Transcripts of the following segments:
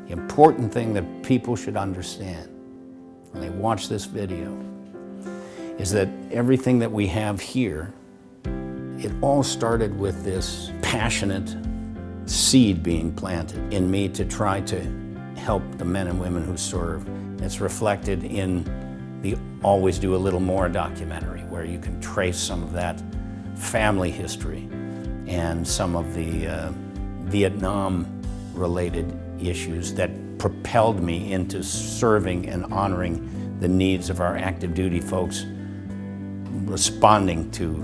The important thing that people should understand when they watch this video is that everything that we have here, it all started with this passionate seed being planted in me to try to help the men and women who serve. It's reflected in the Always Do a Little More documentary, where you can trace some of that family history and some of the Vietnam-related issues that propelled me into serving and honoring the needs of our active duty folks responding to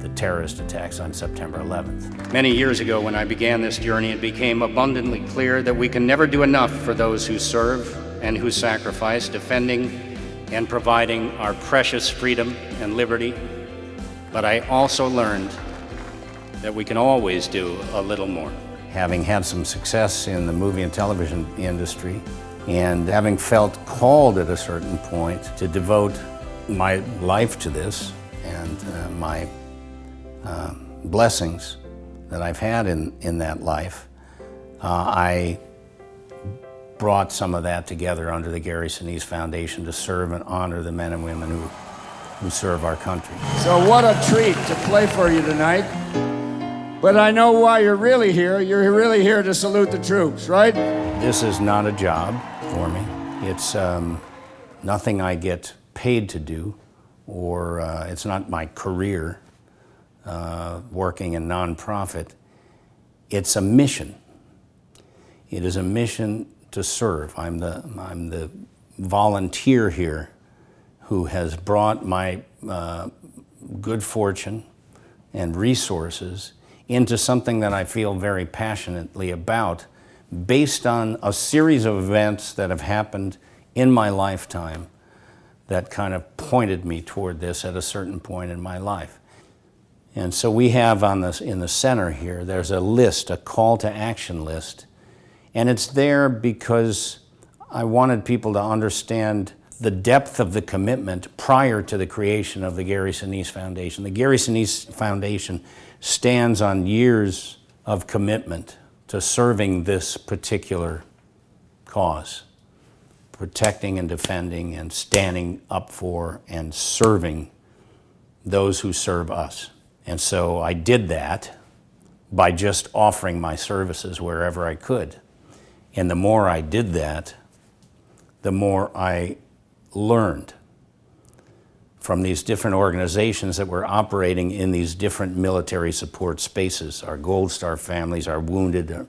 the terrorist attacks on September 11th. Many years ago, when I began this journey, it became abundantly clear that we can never do enough for those who serve and who sacrifice, defending and providing our precious freedom and liberty. But I also learned that we can always do a little more. Having had some success in the movie and television industry, and having felt called at a certain point to devote my life to this, and my blessings that I've had in that life, I brought some of that together under the Gary Sinise Foundation to serve and honor the men and women who serve our country. So what a treat to play for you tonight. But I know why you're really here. You're really here to salute the troops, right? This is not a job for me. It's nothing I get paid to do, or it's not my career working in nonprofit. It's a mission. It is a mission to serve. I'm the volunteer here who has brought my good fortune and resources into something that I feel very passionately about, based on a series of events that have happened in my lifetime that kind of pointed me toward this at a certain point in my life. And so we have in the center here, there's a list, a call to action list, and it's there because I wanted people to understand the depth of the commitment prior to the creation of the Gary Sinise Foundation. The Gary Sinise Foundation stands on years of commitment to serving this particular cause, protecting and defending and standing up for and serving those who serve us. And so I did that by just offering my services wherever I could. And the more I did that, the more I learned from these different organizations that were operating in these different military support spaces, our Gold Star families, our wounded, our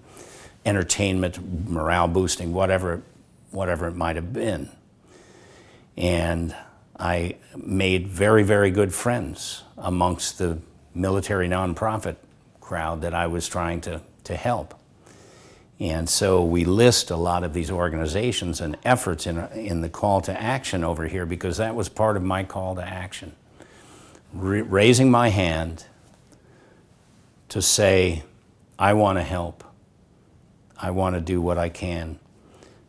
entertainment, morale boosting, whatever it might have been. And I made very, very good friends amongst the military nonprofit crowd that I was trying to help. And so we list a lot of these organizations and efforts in the call to action over here, because that was part of my call to action. Raising my hand to say, I want to help. I want to do what I can.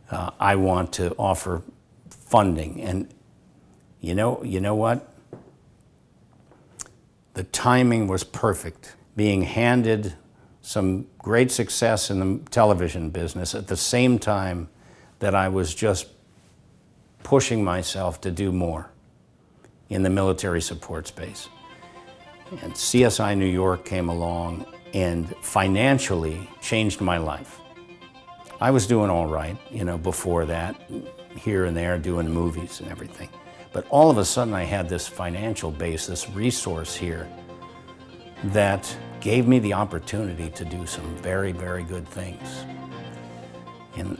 I want to offer funding. And you know what? The timing was perfect. Being handed some great success in the television business at the same time that I was just pushing myself to do more in the military support space. And CSI New York came along and financially changed my life. I was doing all right, before that, here and there, doing movies and everything. But all of a sudden I had this financial base, this resource here that gave me the opportunity to do some very, very good things. And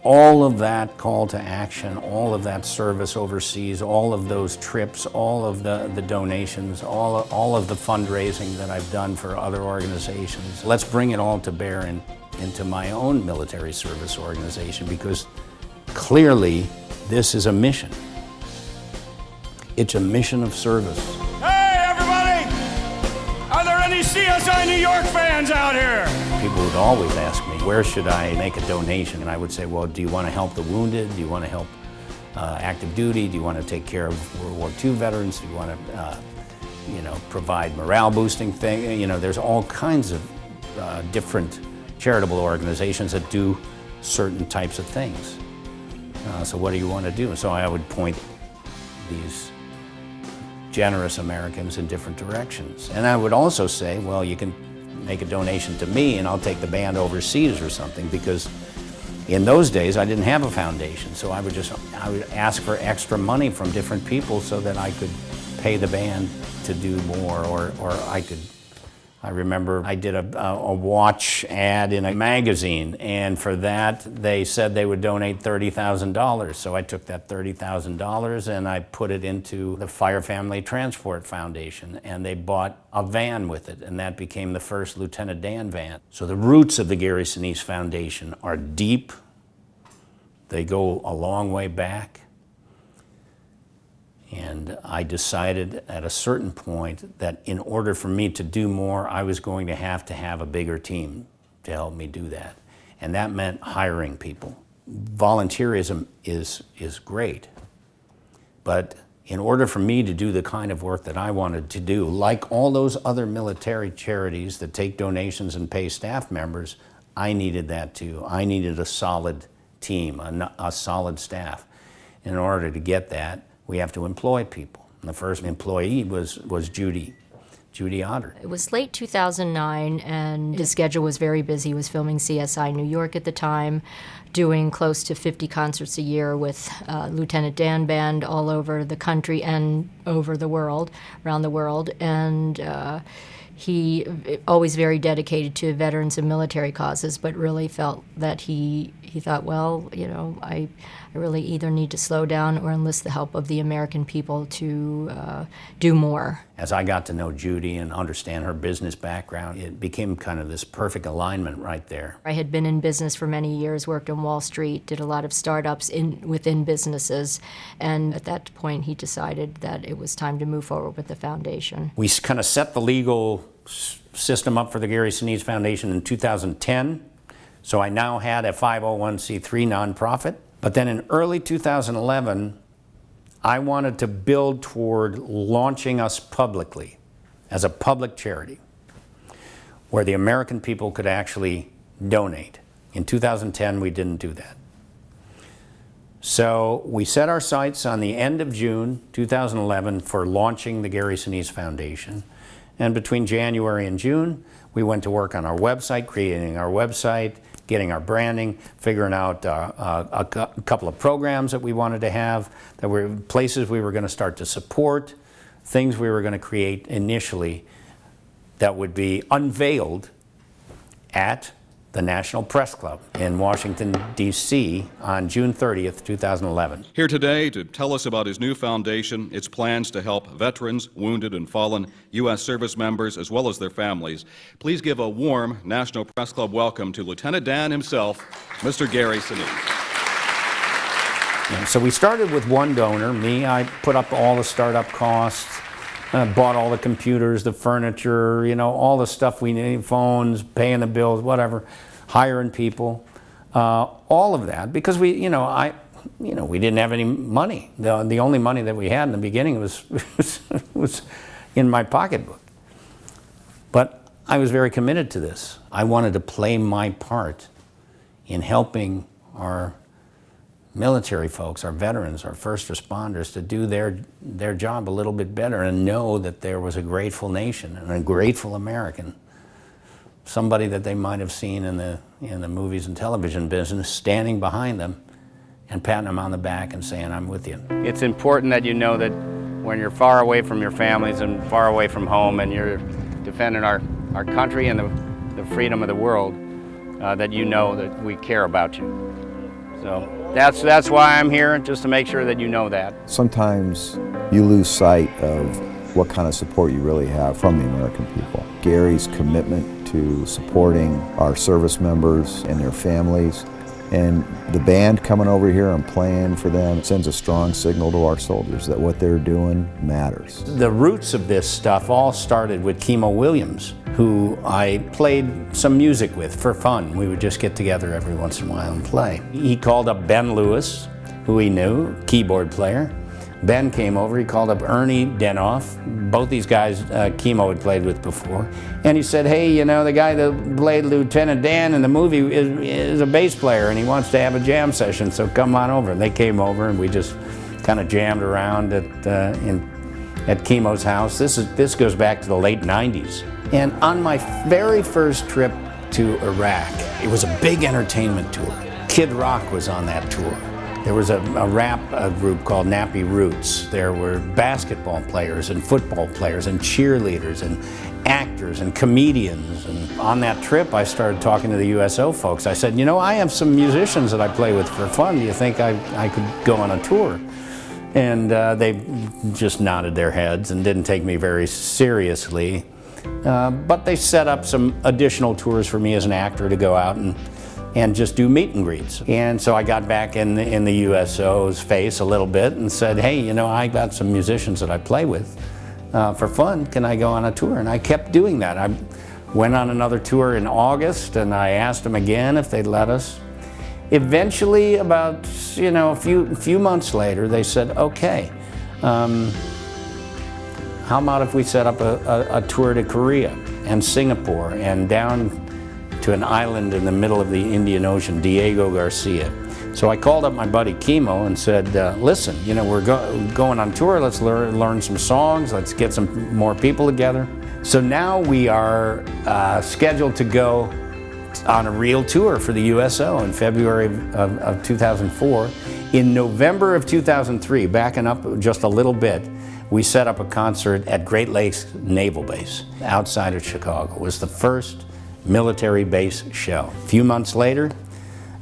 all of that call to action, all of that service overseas, all of those trips, all of the donations, all of the fundraising that I've done for other organizations, let's bring it all to bear into my own military service organization, because clearly this is a mission. It's a mission of service. Hey, everybody! Are there any CSI New York fans out here? People would always ask me, where should I make a donation? And I would say, well, do you want to help the wounded? Do you want to help active duty? Do you want to take care of World War II veterans? Do you want to, provide morale boosting thing? There's all kinds of different charitable organizations that do certain types of things. So what do you want to do? So I would point these generous Americans in different directions. And I would also say, well, you can make a donation to me and I'll take the band overseas or something, because in those days I didn't have a foundation. So I would ask for extra money from different people so that I could pay the band to do more, or I remember I did a watch ad in a magazine, and for that they said they would donate $30,000. So I took that $30,000 and I put it into the Fire Family Transport Foundation, and they bought a van with it, and that became the first Lieutenant Dan van. So the roots of the Gary Sinise Foundation are deep. They go a long way back. And I decided at a certain point that in order for me to do more, I was going to have a bigger team to help me do that. And that meant hiring people. Volunteerism is great, but in order for me to do the kind of work that I wanted to do, like all those other military charities that take donations and pay staff members, I needed that too. I needed a solid team, a solid staff. In order to get that, we have to employ people. And the first employee was Judy Otter. It was late 2009, and his schedule was very busy. He was filming CSI New York at the time, doing close to 50 concerts a year with Lieutenant Dan Band all over the country and over the world, around the world. And he always very dedicated to veterans and military causes, but really felt that he thought, well, you know, I really either need to slow down or enlist the help of the American people to do more. As I got to know Judy and understand her business background, it became kind of this perfect alignment right there. I had been in business for many years, worked on Wall Street, did a lot of startups within businesses, and at that point he decided that it was time to move forward with the foundation. We kind of set the legal system up for the Gary Sinise Foundation in 2010, so I now had a 501c3 nonprofit. But then in early 2011, I wanted to build toward launching us publicly as a public charity where the American people could actually donate. In 2010, we didn't do that. So we set our sights on the end of June 2011 for launching the Gary Sinise Foundation. And between January and June, we went to work on our website, creating our website, getting our branding, figuring out a couple of programs that we wanted to have, that were places we were going to start to support, things we were going to create initially that would be unveiled at the National Press Club in Washington, D.C. on June 30th, 2011. Here today to tell us about his new foundation, its plans to help veterans, wounded and fallen U.S. service members, as well as their families. Please give a warm National Press Club welcome to Lieutenant Dan himself, Mr. Gary Sinise. And so we started with one donor, me. I put up all the startup costs, bought all the computers, the furniture, you know, all the stuff we need, phones, paying the bills, whatever, hiring people, all of that, because we didn't have any money. The only money that we had in the beginning was in my pocketbook. But I was very committed to this. I wanted to play my part in helping our military folks, our veterans, our first responders, to do their job a little bit better and know that there was a grateful nation and a grateful American, somebody that they might have seen in the movies and television business standing behind them and patting them on the back and saying, "I'm with you." It's important that you know that when you're far away from your families and far away from home and you're defending our country and the freedom of the world, that you know that we care about you. So that's why I'm here, just to make sure that you know that. Sometimes you lose sight of what kind of support you really have from the American people. Gary's commitment to supporting our service members and their families, and the band coming over here and playing for them sends a strong signal to our soldiers that what they're doing matters. The roots of this stuff all started with Kimo Williams, who I played some music with for fun. We would just get together every once in a while and play. He called up Ben Lewis, who he knew, keyboard player, Ben came over, he called up Ernie Denoff. Both these guys Chemo had played with before. And he said, hey, you know, the guy that played Lieutenant Dan in the movie is a bass player and he wants to have a jam session, so come on over. And they came over and we just kind of jammed around at Chemo's house. This goes back to the late 90s. And on my very first trip to Iraq, it was a big entertainment tour. Kid Rock was on that tour. There was a rap group called Nappy Roots. There were basketball players and football players and cheerleaders and actors and comedians. And on that trip, I started talking to the USO folks. I said, you know, I have some musicians that I play with for fun. Do you think I could go on a tour? And they just nodded their heads and didn't take me very seriously. But they set up some additional tours for me as an actor to go out and just do meet and greets. And so I got back in the USO's face a little bit and said, hey, you know, I got some musicians that I play with for fun. Can I go on a tour? And I kept doing that. I went on another tour in August and I asked them again if they'd let us. Eventually, about, you know, a few months later, they said, okay, how about if we set up a tour to Korea and Singapore and down to an island in the middle of the Indian Ocean, Diego Garcia. So I called up my buddy Chemo and said, listen, you know, we're going on tour, let's learn some songs, let's get some more people together. So now we are scheduled to go on a real tour for the USO in February of 2004. In November of 2003, backing up just a little bit, we set up a concert at Great Lakes Naval Base outside of Chicago. It was the first military base show. A few months later,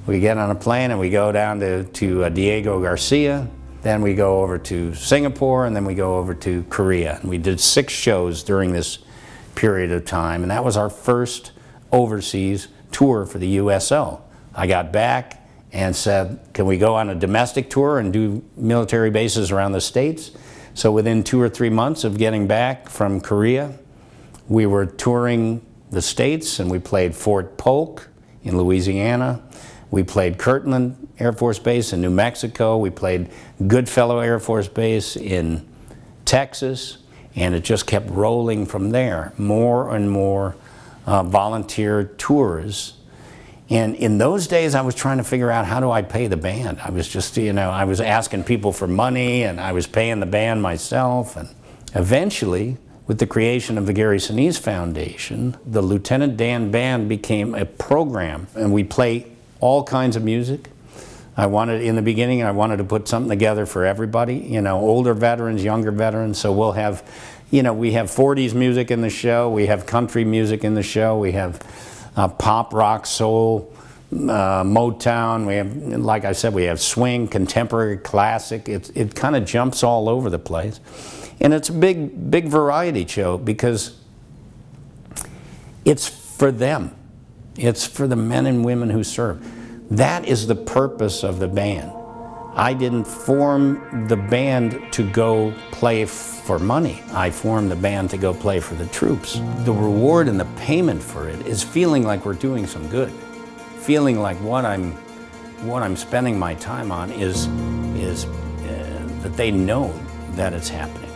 we get on a plane and we go down to Diego Garcia, then we go over to Singapore, and then we go over to Korea. And we did 6 shows during this period of time, and that was our first overseas tour for the USO. I got back and said, can we go on a domestic tour and do military bases around the States? So within 2 or 3 months of getting back from Korea, we were touring the States, and we played Fort Polk in Louisiana. We played Kirtland Air Force Base in New Mexico. We played Goodfellow Air Force Base in Texas, and it just kept rolling from there. More and more volunteer tours. And in those days, I was trying to figure out, how do I pay the band? I was just, you know, I was asking people for money, and I was paying the band myself. And eventually, with the creation of the Gary Sinise Foundation, the Lieutenant Dan Band became a program, and we play all kinds of music. In the beginning, I wanted to put something together for everybody, you know, older veterans, younger veterans, so we'll have, you know, we have 40s music in the show, we have country music in the show, we have pop, rock, soul, Motown, we have, like I said, we have swing, contemporary, classic. It kind of jumps all over the place. And it's a big variety show because it's for them. It's for the men and women who serve. That is the purpose of the band. I didn't form the band to go play for money. I formed the band to go play for the troops. The reward and the payment for it is feeling like we're doing some good. Feeling like what I'm spending my time on is that they know that it's happening.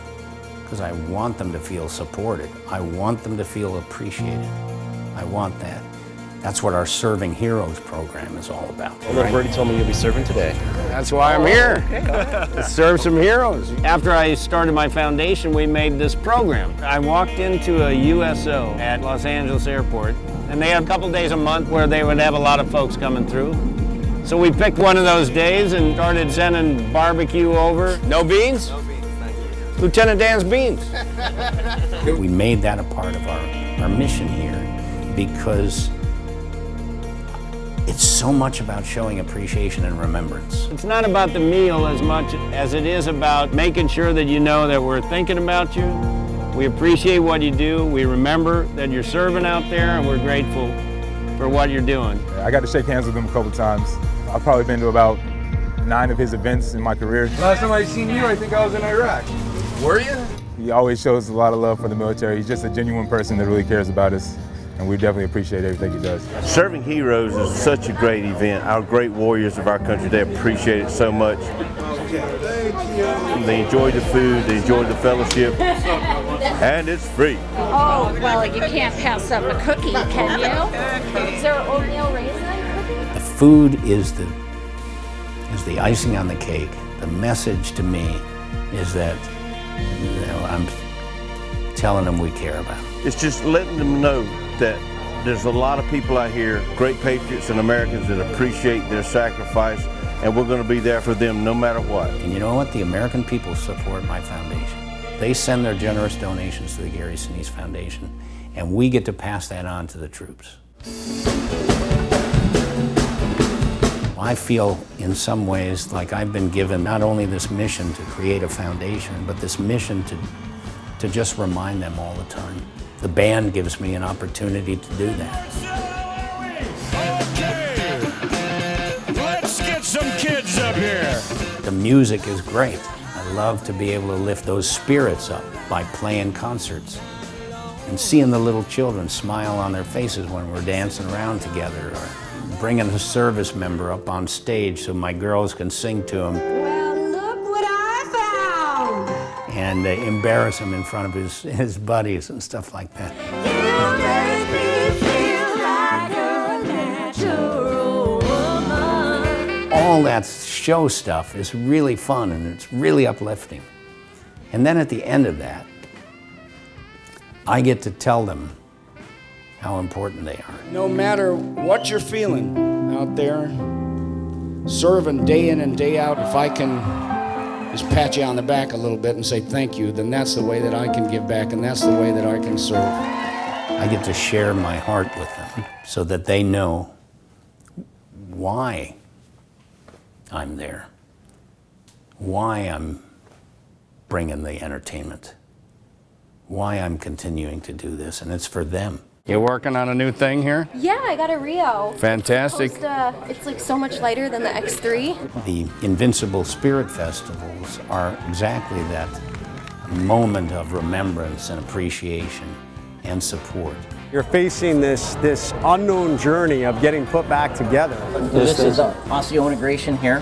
Because I want them to feel supported. I want them to feel appreciated. I want that. That's what our Serving Heroes program is all about. Well, Bertie told me you'll be serving today. That's why I'm here. To serve some heroes. After I started my foundation, we made this program. I walked into a USO at Los Angeles Airport, and they had a couple days a month where they would have a lot of folks coming through. So we picked one of those days and started sending barbecue over. No beans? No beans, thank you. Lieutenant Dan's beans. We made that a part of our mission here because it's so much about showing appreciation and remembrance. It's not about the meal as much as it is about making sure that you know that we're thinking about you. We appreciate what you do. We remember that you're serving out there, and we're grateful for what you're doing. I got to shake hands with him a couple times. I've probably been to about 9 of his events in my career. Last time I seen you, I think I was in Iraq. Were you? He always shows a lot of love for the military. He's just a genuine person that really cares about us, and we definitely appreciate everything he does. Serving Heroes is such a great event. Our great warriors of our country, they appreciate it so much. They enjoy the food, they enjoy the fellowship, and it's free. Oh, well, you can't pass up a cookie, can you? Is there oatmeal raisin cookie? The food is the icing on the cake. The message to me is that I'm telling them we care about them. It's just letting them know that there's a lot of people out here, great patriots and Americans that appreciate their sacrifice, and we're going to be there for them no matter what. And you know what? The American people support my foundation. They send their generous donations to the Gary Sinise Foundation, and we get to pass that on to the troops. I feel in some ways like I've been given not only this mission to create a foundation, but this mission to just remind them all the time. The band gives me an opportunity to do that. Okay, let's get some kids up here. The music is great. I love to be able to lift those spirits up by playing concerts and seeing the little children smile on their faces when we're dancing around together, or bringing a service member up on stage so my girls can sing to him. Well, look what I found! And embarrass him in front of his buddies and stuff like that. You make me feel like a natural woman. All that show stuff is really fun and it's really uplifting. And then at the end of that, I get to tell them how important they are. No matter what you're feeling out there, serving day in and day out, if I can just pat you on the back a little bit and say thank you, then that's the way that I can give back, and that's the way that I can serve. I get to share my heart with them so that they know why I'm there, why I'm bringing the entertainment, why I'm continuing to do this, and it's for them. You're working on a new thing here? Yeah, I got a Rio. Fantastic. It's like so much lighter than the X3. The Invincible Spirit Festivals are exactly that moment of remembrance and appreciation and support. You're facing this unknown journey of getting put back together. This is osseointegration here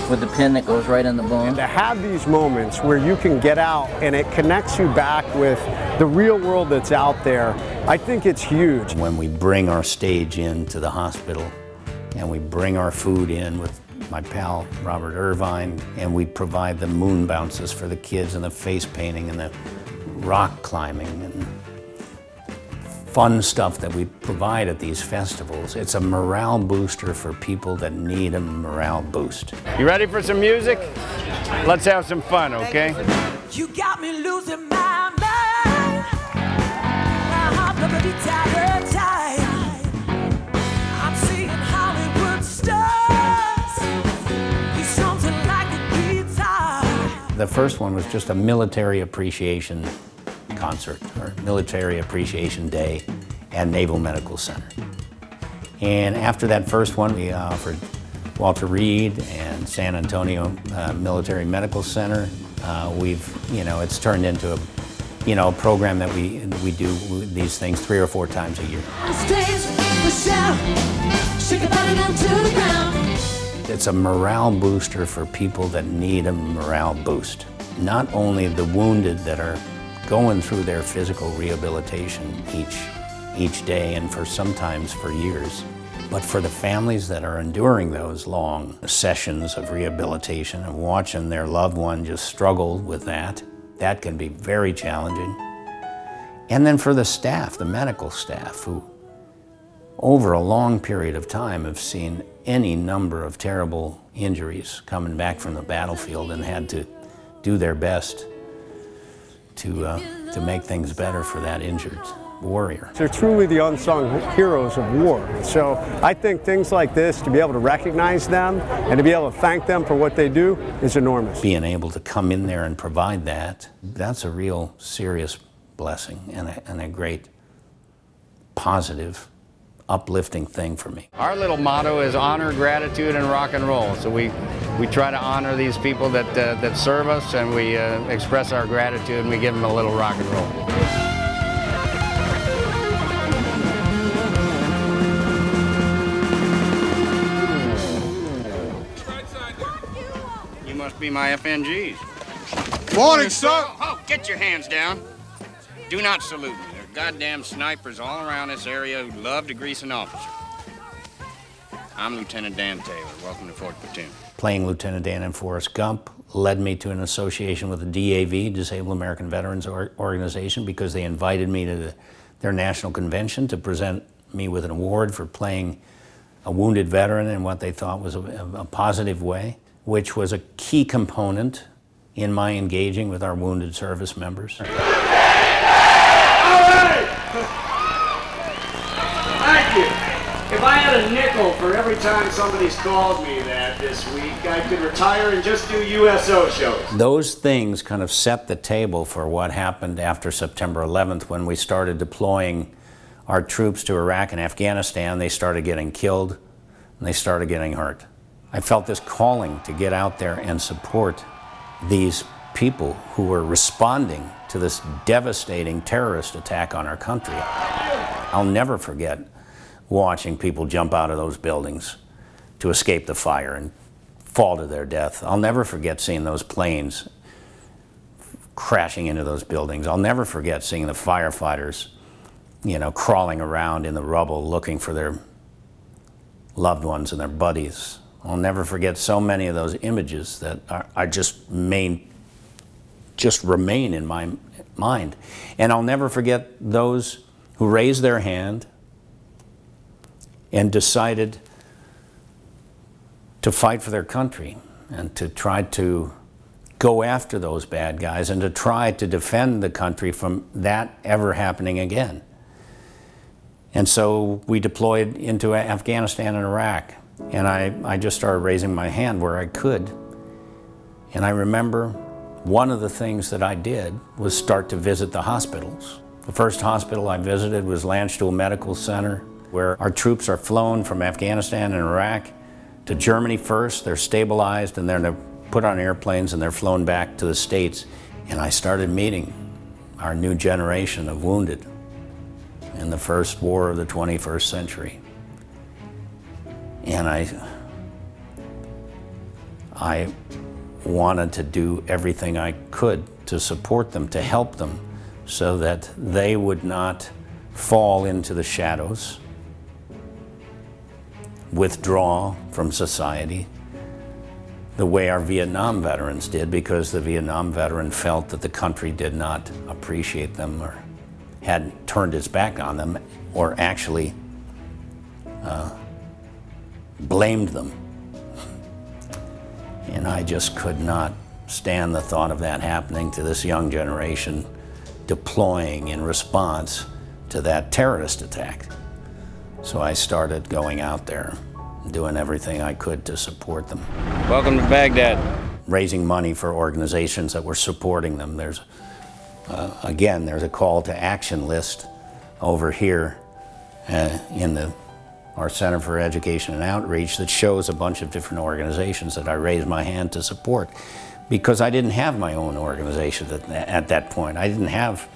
with the pin that goes right in the bone. And to have these moments where you can get out and it connects you back with the real world that's out there, I think it's huge. When we bring our stage into the hospital and we bring our food in with my pal Robert Irvine, and we provide the moon bounces for the kids and the face painting and the rock climbing and fun stuff that we provide at these festivals. It's a morale booster for people that need a morale boost. You ready for some music? Let's have some fun, okay? You got me losing my mind. My heart never beats out of time. I'm seeing Hollywood stars. He's something like a guitar. The first one was just a military appreciation concert, or Military Appreciation Day at Naval Medical Center. And after that first one, we offered Walter Reed and San Antonio Military Medical Center. It's turned into a program that we do these things 3 or 4 times a year. It's a morale booster for people that need a morale boost. Not only the wounded that are going through their physical rehabilitation each day and sometimes for years, but for the families that are enduring those long sessions of rehabilitation and watching their loved one just struggle with that can be very challenging. And then for the staff, the medical staff, who over a long period of time have seen any number of terrible injuries coming back from the battlefield and had to do their best to make things better for that injured warrior. They're truly the unsung heroes of war. So I think things like this, to be able to recognize them and to be able to thank them for what they do, is enormous. Being able to come in there and provide that's a real serious blessing and a great positive, uplifting thing for me. Our little motto is honor, gratitude, and rock and roll. So we try to honor these people that serve us, and we express our gratitude, and we give them a little rock and roll. You must be my FNGs. Morning, sir. Oh, get your hands down. Do not salute me. There are goddamn snipers all around this area who'd love to grease an officer. I'm Lieutenant Dan Taylor. Welcome to Fort Platoon. Playing Lieutenant Dan in Forrest Gump led me to an association with the DAV, Disabled American Veterans Organization, because they invited me to their national convention to present me with an award for playing a wounded veteran in what they thought was a positive way, which was a key component in my engaging with our wounded service members. All right! Thank you. If I had a nickel for every time somebody's called me that this week, I could retire and just do USO shows. Those things kind of set the table for what happened after September 11th when we started deploying our troops to Iraq and Afghanistan. They started getting killed and they started getting hurt. I felt this calling to get out there and support these people who were responding to this devastating terrorist attack on our country. I'll never forget watching people jump out of those buildings to escape the fire and fall to their death. I'll never forget seeing those planes crashing into those buildings. I'll never forget seeing the firefighters, crawling around in the rubble looking for their loved ones and their buddies. I'll never forget so many of those images that are just remain in my mind. And I'll never forget those who raised their hand and decided to fight for their country and to try to go after those bad guys and to try to defend the country from that ever happening again. And so we deployed into Afghanistan and Iraq, and I just started raising my hand where I could. And I remember one of the things that I did was start to visit the hospitals. The first hospital I visited was Landstuhl Medical Center, where our troops are flown from Afghanistan and Iraq to Germany first. They're stabilized and they're put on airplanes and they're flown back to the States. And I started meeting our new generation of wounded in the first war of the 21st century. And I wanted to do everything I could to support them, to help them, so that they would not fall into the shadows, withdraw from society the way our Vietnam veterans did, because the Vietnam veteran felt that the country did not appreciate them or had turned its back on them or actually blamed them. And I just could not stand the thought of that happening to this young generation deploying in response to that terrorist attack. So I started going out there, doing everything I could to support them. Welcome to Baghdad. Raising money for organizations that were supporting them. There's a call to action list over here in our Center for Education and Outreach that shows a bunch of different organizations that I raised my hand to support, because I didn't have my own organization at that point. I didn't have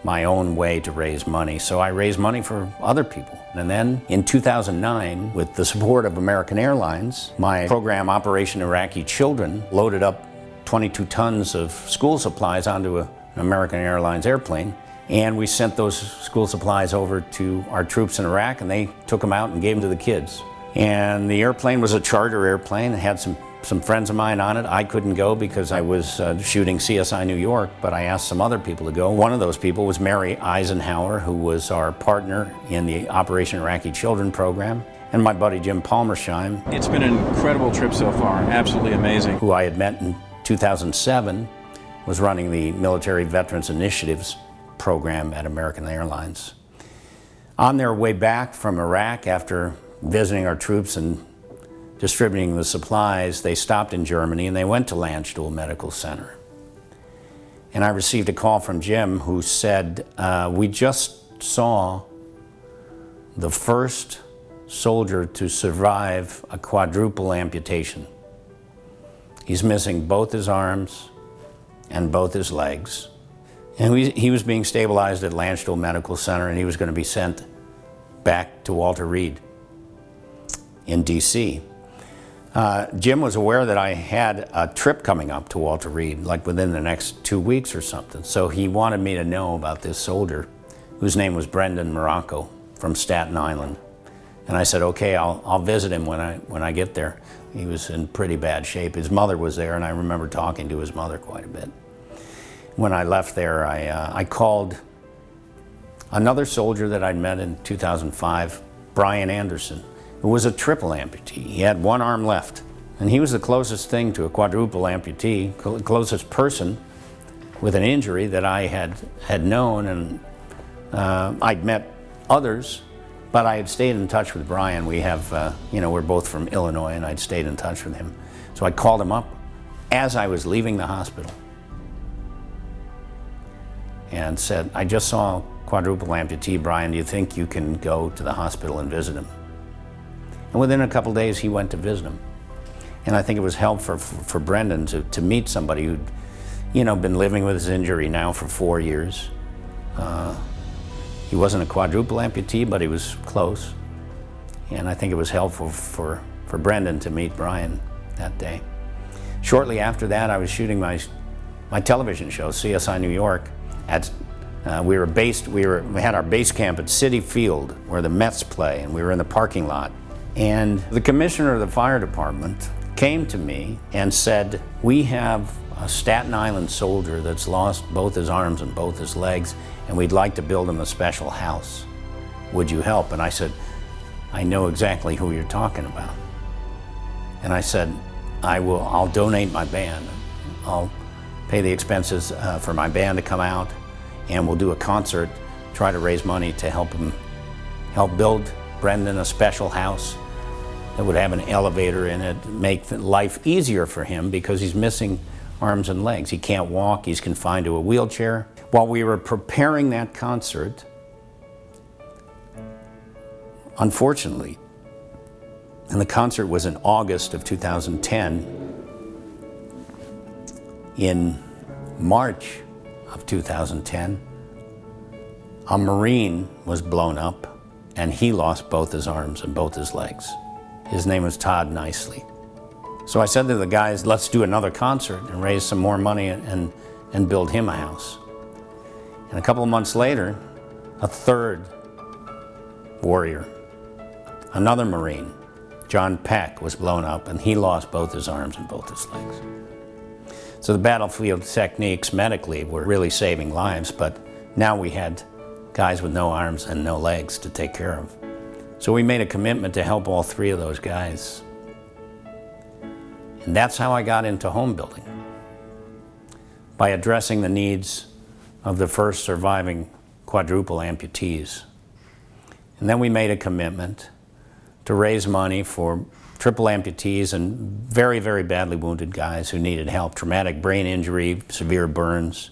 my own way to raise money, so I raised money for other people. And then in 2009, with the support of American Airlines, my program Operation Iraqi Children loaded up 22 tons of school supplies onto an American Airlines airplane, and we sent those school supplies over to our troops in Iraq, and they took them out and gave them to the kids. And the airplane was a charter airplane. It had some friends of mine on it. I couldn't go because I was shooting CSI New York, but I asked some other people to go. One of those people was Mary Eisenhower, who was our partner in the Operation Iraqi Children program, and my buddy Jim Palmersheim. It's been an incredible trip so far, absolutely amazing. Who I had met in 2007, was running the Military Veterans Initiatives program at American Airlines. On their way back from Iraq, after visiting our troops and distributing the supplies, they stopped in Germany and they went to Landstuhl Medical Center. And I received a call from Jim who said, we just saw the first soldier to survive a quadruple amputation. He's missing both his arms and both his legs. And he was being stabilized at Landstuhl Medical Center, and he was going to be sent back to Walter Reed in DC. Jim was aware that I had a trip coming up to Walter Reed, like within the next 2 weeks or something. So he wanted me to know about this soldier whose name was Brendan Morocco from Staten Island. And I said, okay, I'll visit him when I get there. He was in pretty bad shape. His mother was there, and I remember talking to his mother quite a bit. When I left there, I called another soldier that I'd met in 2005, Brian Anderson, who was a triple amputee. He had one arm left, and he was the closest thing to a quadruple amputee, closest person with an injury that I had known, and I'd met others, but I had stayed in touch with Brian. We have, we're both from Illinois, and I'd stayed in touch with him. So I called him up as I was leaving the hospital and said, I just saw a quadruple amputee, Brian. Do you think you can go to the hospital and visit him? And within a couple days, he went to visit him. And I think it was helpful for Brendan to meet somebody who'd, been living with his injury now for 4 years. He wasn't a quadruple amputee, but he was close. And I think it was helpful for Brendan to meet Brian that day. Shortly after that, I was shooting my television show, CSI New York. We had our base camp at Citi Field, where the Mets play, and we were in the parking lot. And the commissioner of the fire department came to me and said, we have a Staten Island soldier that's lost both his arms and both his legs, and we'd like to build him a special house. Would you help? And I said, I know exactly who you're talking about. And I said, I'll donate my band. I'll pay the expenses for my band to come out, and we'll do a concert, try to raise money to help build Brendan a special house that would have an elevator in it, make life easier for him because he's missing arms and legs. He can't walk, he's confined to a wheelchair. While we were preparing that concert, unfortunately, and the concert was in August of 2010, in March of 2010, a Marine was blown up and he lost both his arms and both his legs. His name was Todd Nicely. So I said to the guys, let's do another concert and raise some more money and build him a house. And a couple of months later, a third warrior, another Marine, John Peck, was blown up and he lost both his arms and both his legs. So the battlefield techniques medically were really saving lives, but now we had guys with no arms and no legs to take care of. So we made a commitment to help all three of those guys. And that's how I got into home building, by addressing the needs of the first surviving quadruple amputees. And then we made a commitment to raise money for triple amputees and very, very badly wounded guys who needed help, traumatic brain injury, severe burns.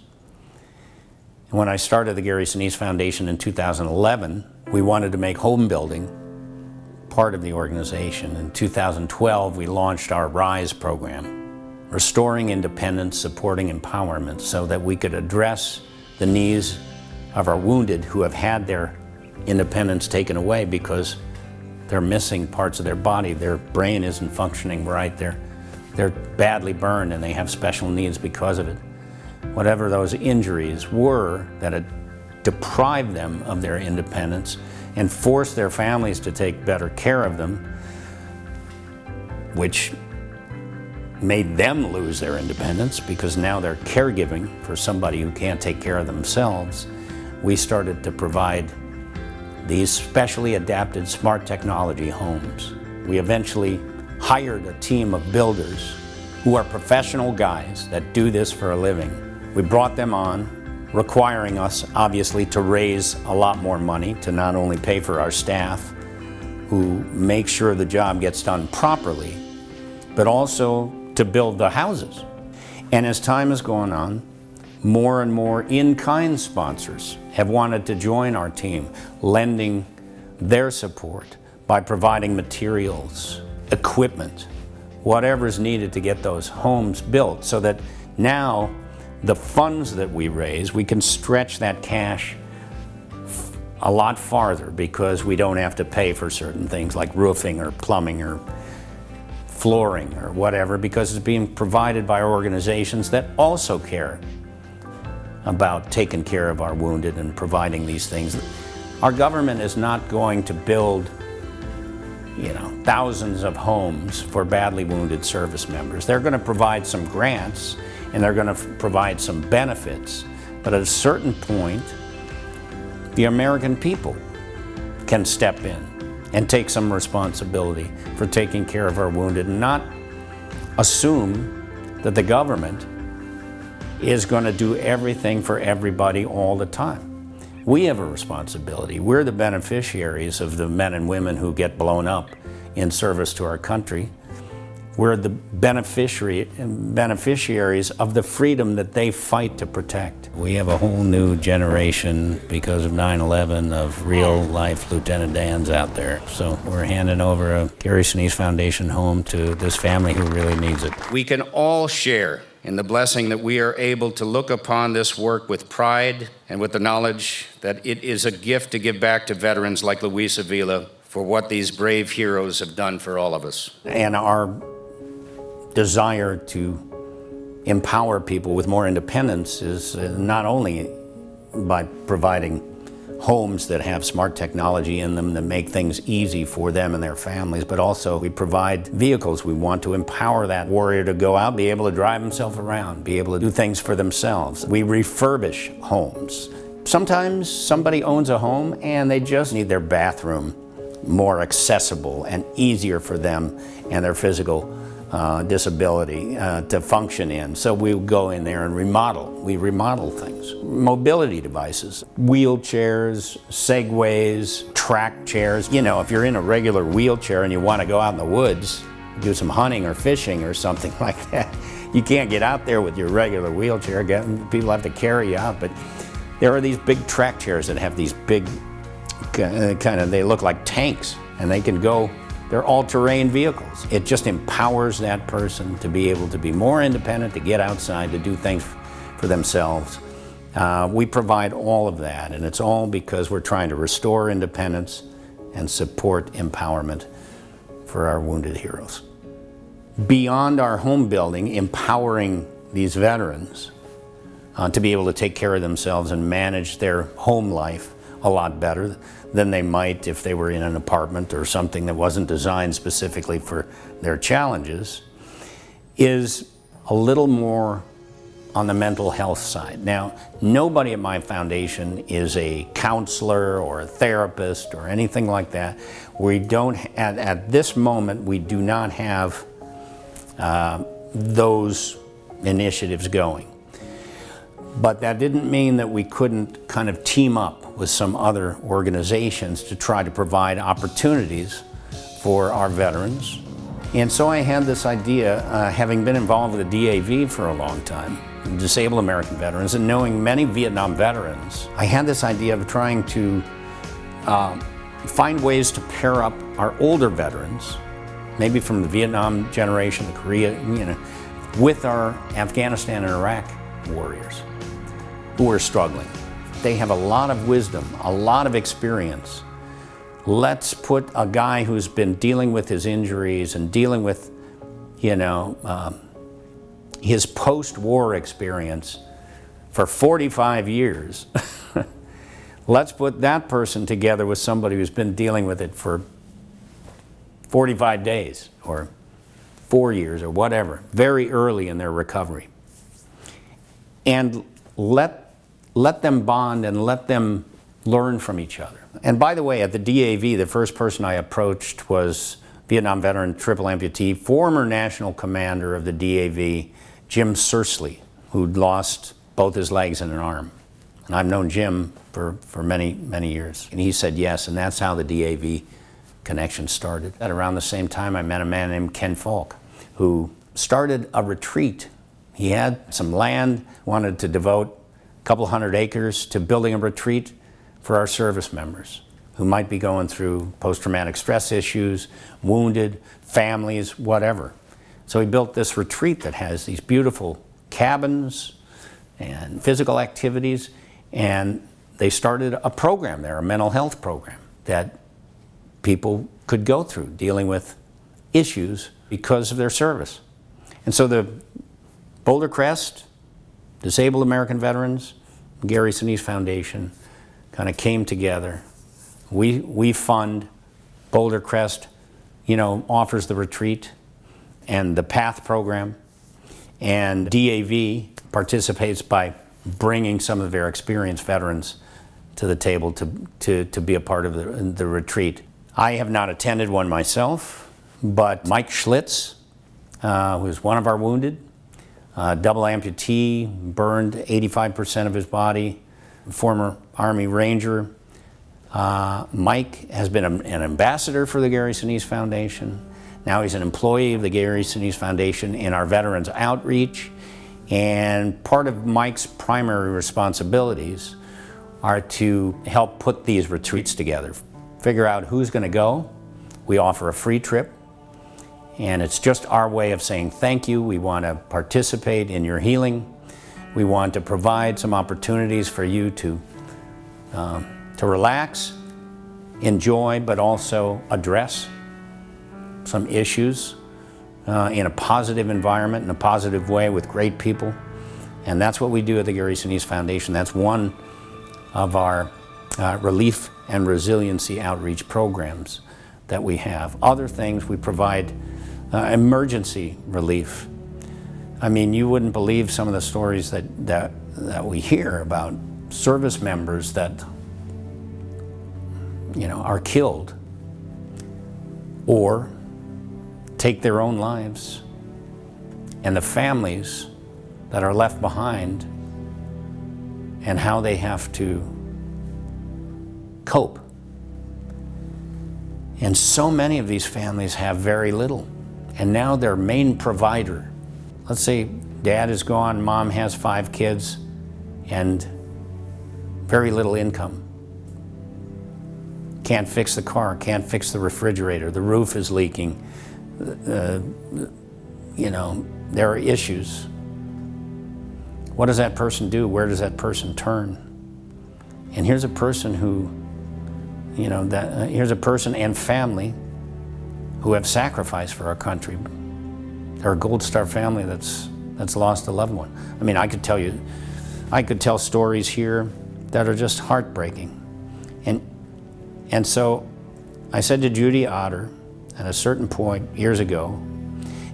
And when I started the Gary Sinise Foundation in 2011, we wanted to make home building part of the organization. In 2012, we launched our RISE program, Restoring Independence, Supporting Empowerment, so that we could address the needs of our wounded who have had their independence taken away because they're missing parts of their body. Their brain isn't functioning right. They're badly burned and they have special needs because of it. Whatever those injuries were that had deprived them of their independence and forced their families to take better care of them, which made them lose their independence because now they're caregiving for somebody who can't take care of themselves, we started to provide these specially adapted smart technology homes. We eventually hired a team of builders who are professional guys that do this for a living. We brought them on, requiring us, obviously, to raise a lot more money to not only pay for our staff, who make sure the job gets done properly, but also to build the houses. And as time has gone on, more and more in-kind sponsors have wanted to join our team, lending their support by providing materials, equipment, whatever's needed to get those homes built, so that now the funds that we raise, we can stretch that cash a lot farther because we don't have to pay for certain things like roofing or plumbing or flooring or whatever, because it's being provided by organizations that also care about taking care of our wounded and providing these things. Our government is not going to build, thousands of homes for badly wounded service members. They're going to provide some grants and they're going to provide some benefits, but at a certain point, the American people can step in and take some responsibility for taking care of our wounded and not assume that the government is going to do everything for everybody all the time. We have a responsibility. We're the beneficiaries of the men and women who get blown up in service to our country. We're the beneficiaries of the freedom that they fight to protect. We have a whole new generation, because of 9/11, of real-life Lieutenant Dans out there. So we're handing over a Gary Sinise Foundation home to this family who really needs it. We can all share in the blessing that we are able to look upon this work with pride and with the knowledge that it is a gift to give back to veterans like Luis Avila for what these brave heroes have done for all of us. And our desire to empower people with more independence is not only by providing homes that have smart technology in them that make things easy for them and their families, but also we provide vehicles. We want to empower that warrior to go out, be able to drive himself around, be able to do things for themselves. We refurbish homes. Sometimes somebody owns a home and they just need their bathroom more accessible and easier for them and their physical disability to function in. So we go in there and remodel. We remodel things. Mobility devices, wheelchairs, segways, track chairs. If you're in a regular wheelchair and you want to go out in the woods, do some hunting or fishing or something like that, you can't get out there with your regular wheelchair. People have to carry you out. But there are these big track chairs that have these big they look like tanks, and they can go. They're all-terrain vehicles. It just empowers that person to be able to be more independent, to get outside, to do things for themselves. We provide all of that, and it's all because we're trying to restore independence and support empowerment for our wounded heroes. Beyond our home building, empowering these veterans to be able to take care of themselves and manage their home life a lot better than they might if they were in an apartment or something that wasn't designed specifically for their challenges, is a little more on the mental health side. Now, nobody at my foundation is a counselor or a therapist or anything like that. We don't, at this moment, we do not have those initiatives going. But that didn't mean that we couldn't kind of team up with some other organizations to try to provide opportunities for our veterans. And so I had this idea, having been involved with the DAV for a long time, Disabled American Veterans, and knowing many Vietnam veterans, I had this idea of trying to find ways to pair up our older veterans, maybe from the Vietnam generation, the Korea, with our Afghanistan and Iraq warriors who are struggling. They have a lot of wisdom, a lot of experience. Let's put a guy who's been dealing with his injuries and dealing with, his post-war experience for 45 years. Let's put that person together with somebody who's been dealing with it for 45 days or 4 years or whatever, very early in their recovery. And let them bond and let them learn from each other. And by the way, at the DAV, the first person I approached was Vietnam veteran, triple amputee, former national commander of the DAV, Jim Sursley, who'd lost both his legs and an arm. And I've known Jim for many, many years. And he said yes, and that's how the DAV connection started. At around the same time, I met a man named Ken Falk, who started a retreat. He had some land, wanted to devote a couple hundred acres to building a retreat for our service members who might be going through post-traumatic stress issues, wounded, families, whatever. So he built this retreat that has these beautiful cabins and physical activities, and they started a program there, a mental health program that people could go through dealing with issues because of their service. And so the Boulder Crest, Disabled American Veterans, Gary Sinise Foundation kind of came together. We fund, Boulder Crest, offers the retreat and the PATH program, and DAV participates by bringing some of their experienced veterans to the table to be a part of the retreat. I have not attended one myself, but Mike Schlitz, who's one of our wounded, double amputee, burned 85% of his body, former Army Ranger. Mike has been an ambassador for the Gary Sinise Foundation. Now he's an employee of the Gary Sinise Foundation in our Veterans Outreach. And part of Mike's primary responsibilities are to help put these retreats together, figure out who's going to go. We offer a free trip, and it's just our way of saying thank you. We want to participate in your healing. We want to provide some opportunities for you to relax, enjoy, but also address some issues in a positive environment, in a positive way with great people. And that's what we do at the Gary Sinise Foundation. That's one of our relief and resiliency outreach programs that we have. Other things, we provide emergency relief. I mean, you wouldn't believe some of the stories that we hear about service members that are killed or take their own lives, and the families that are left behind and how they have to cope. And so many of these families have very little, and now their main provider, let's say dad is gone, mom has 5 kids, and very little income. Can't fix the car, can't fix the refrigerator, the roof is leaking. There are issues. What does that person do? Where does that person turn? And here's a person who, here's a person and family who have sacrificed for our country. They're a Gold Star family that's lost a loved one. I mean, I could tell stories here that are just heartbreaking. And so I said to Judy Otter at a certain point years ago,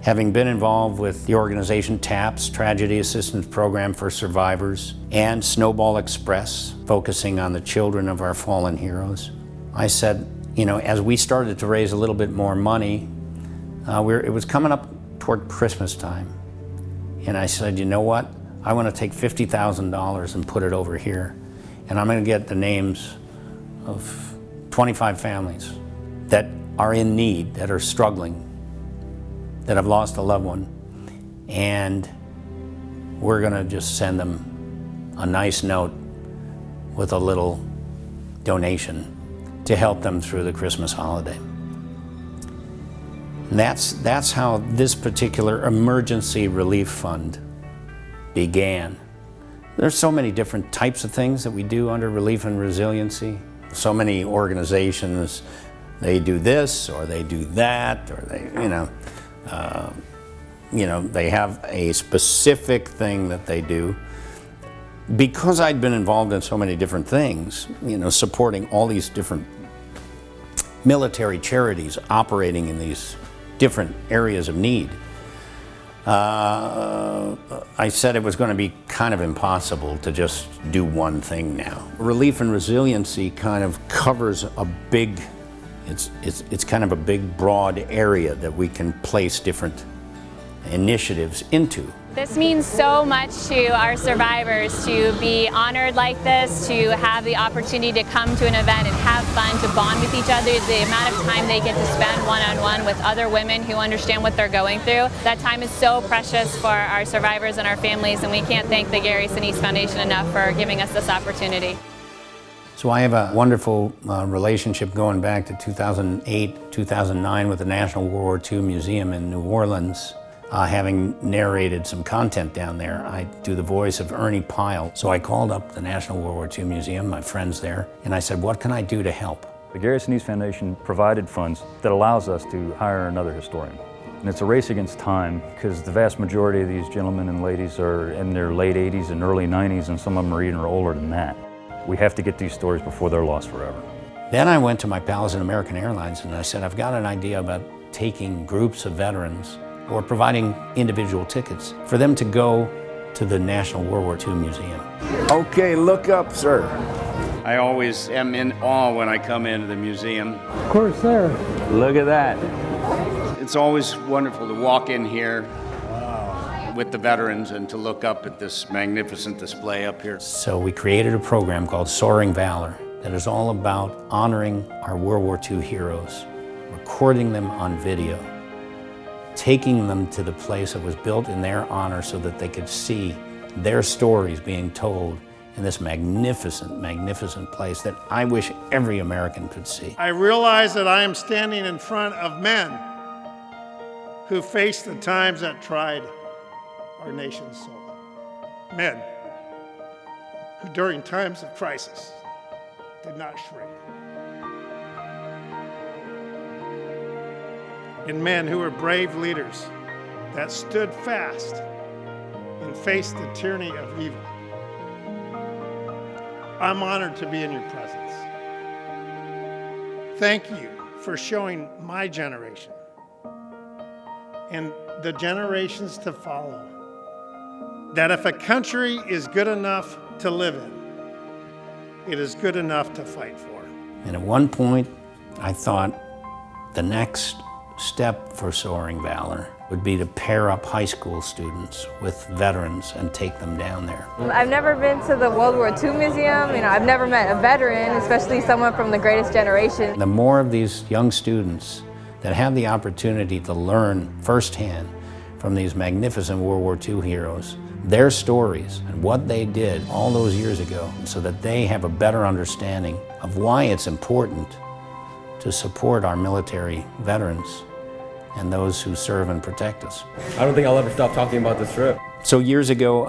having been involved with the organization TAPS, Tragedy Assistance Program for Survivors, and Snowball Express, focusing on the children of our fallen heroes, I said, as we started to raise a little bit more money, it was coming up toward Christmas time. And I said, you know what? I want to take $50,000 and put it over here. And I'm going to get the names of 25 families that are in need, that are struggling, that have lost a loved one. And we're going to just send them a nice note with a little donation to help them through the Christmas holiday. And that's how this particular emergency relief fund began. There's so many different types of things that we do under relief and resiliency. So many organizations, they do this or they do that, or they have a specific thing that they do. Because I'd been involved in so many different things, supporting all these different military charities operating in these different areas of need, I said it was going to be kind of impossible to just do one thing now. Relief and resiliency kind of covers a big, it's kind of a big, broad area that we can place different initiatives into. This means so much to our survivors to be honored like this, to have the opportunity to come to an event and have fun, to bond with each other, the amount of time they get to spend one-on-one with other women who understand what they're going through. That time is so precious for our survivors and our families, and we can't thank the Gary Sinise Foundation enough for giving us this opportunity. So I have a wonderful relationship going back to 2008, 2009 with the National World War II Museum in New Orleans. Having narrated some content down there, I do the voice of Ernie Pyle. So I called up the National World War II Museum, my friends there, and I said, what can I do to help? The Gary Sinise Foundation provided funds that allows us to hire another historian. And it's a race against time because the vast majority of these gentlemen and ladies are in their late 80s and early 90s, and some of them are even older than that. We have to get these stories before they're lost forever. Then I went to my pals at American Airlines and I said, I've got an idea about taking groups of veterans or providing individual tickets for them to go to the National World War II Museum. Okay, look up, sir. I always am in awe when I come into the museum. Of course, sir. Look at that. It's always wonderful to walk in here with the veterans and to look up at this magnificent display up here. So we created a program called Soaring Valor that is all about honoring our World War II heroes, recording them on video, taking them to the place that was built in their honor so that they could see their stories being told in this magnificent, magnificent place that I wish every American could see. I realize that I am standing in front of men who faced the times that tried our nation's soul. Men who during times of crisis did not shrink. And men who were brave leaders that stood fast and faced the tyranny of evil. I'm honored to be in your presence. Thank you for showing my generation and the generations to follow that if a country is good enough to live in, it is good enough to fight for. And at one point, I thought the next step for Soaring Valor would be to pair up high school students with veterans and take them down there. I've never been to the World War II Museum. I've never met a veteran, especially someone from the greatest generation. The more of these young students that have the opportunity to learn firsthand from these magnificent World War II heroes, their stories and what they did all those years ago, so that they have a better understanding of why it's important to support our military veterans and those who serve and protect us. I don't think I'll ever stop talking about this trip. So years ago,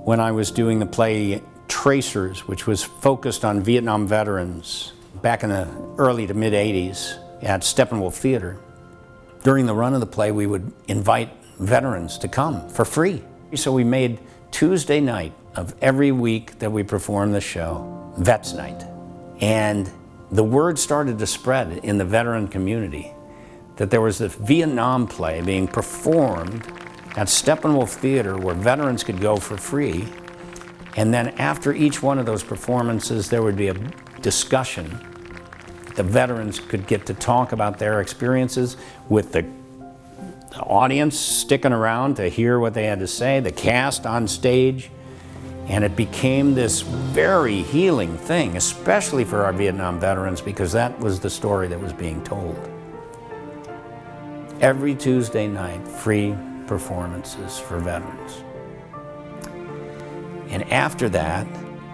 when I was doing the play Tracers, which was focused on Vietnam veterans back in the early to mid-'80s at Steppenwolf Theater, during the run of the play, we would invite veterans to come for free. So we made Tuesday night of every week that we performed the show, Vets Night. And the word started to spread in the veteran community that there was this Vietnam play being performed at Steppenwolf Theater where veterans could go for free. And then after each one of those performances, there would be a discussion. The veterans could get to talk about their experiences with the audience sticking around to hear what they had to say, the cast on stage. And it became this very healing thing, especially for our Vietnam veterans, because that was the story that was being told. Every Tuesday night, free performances for veterans. And after that,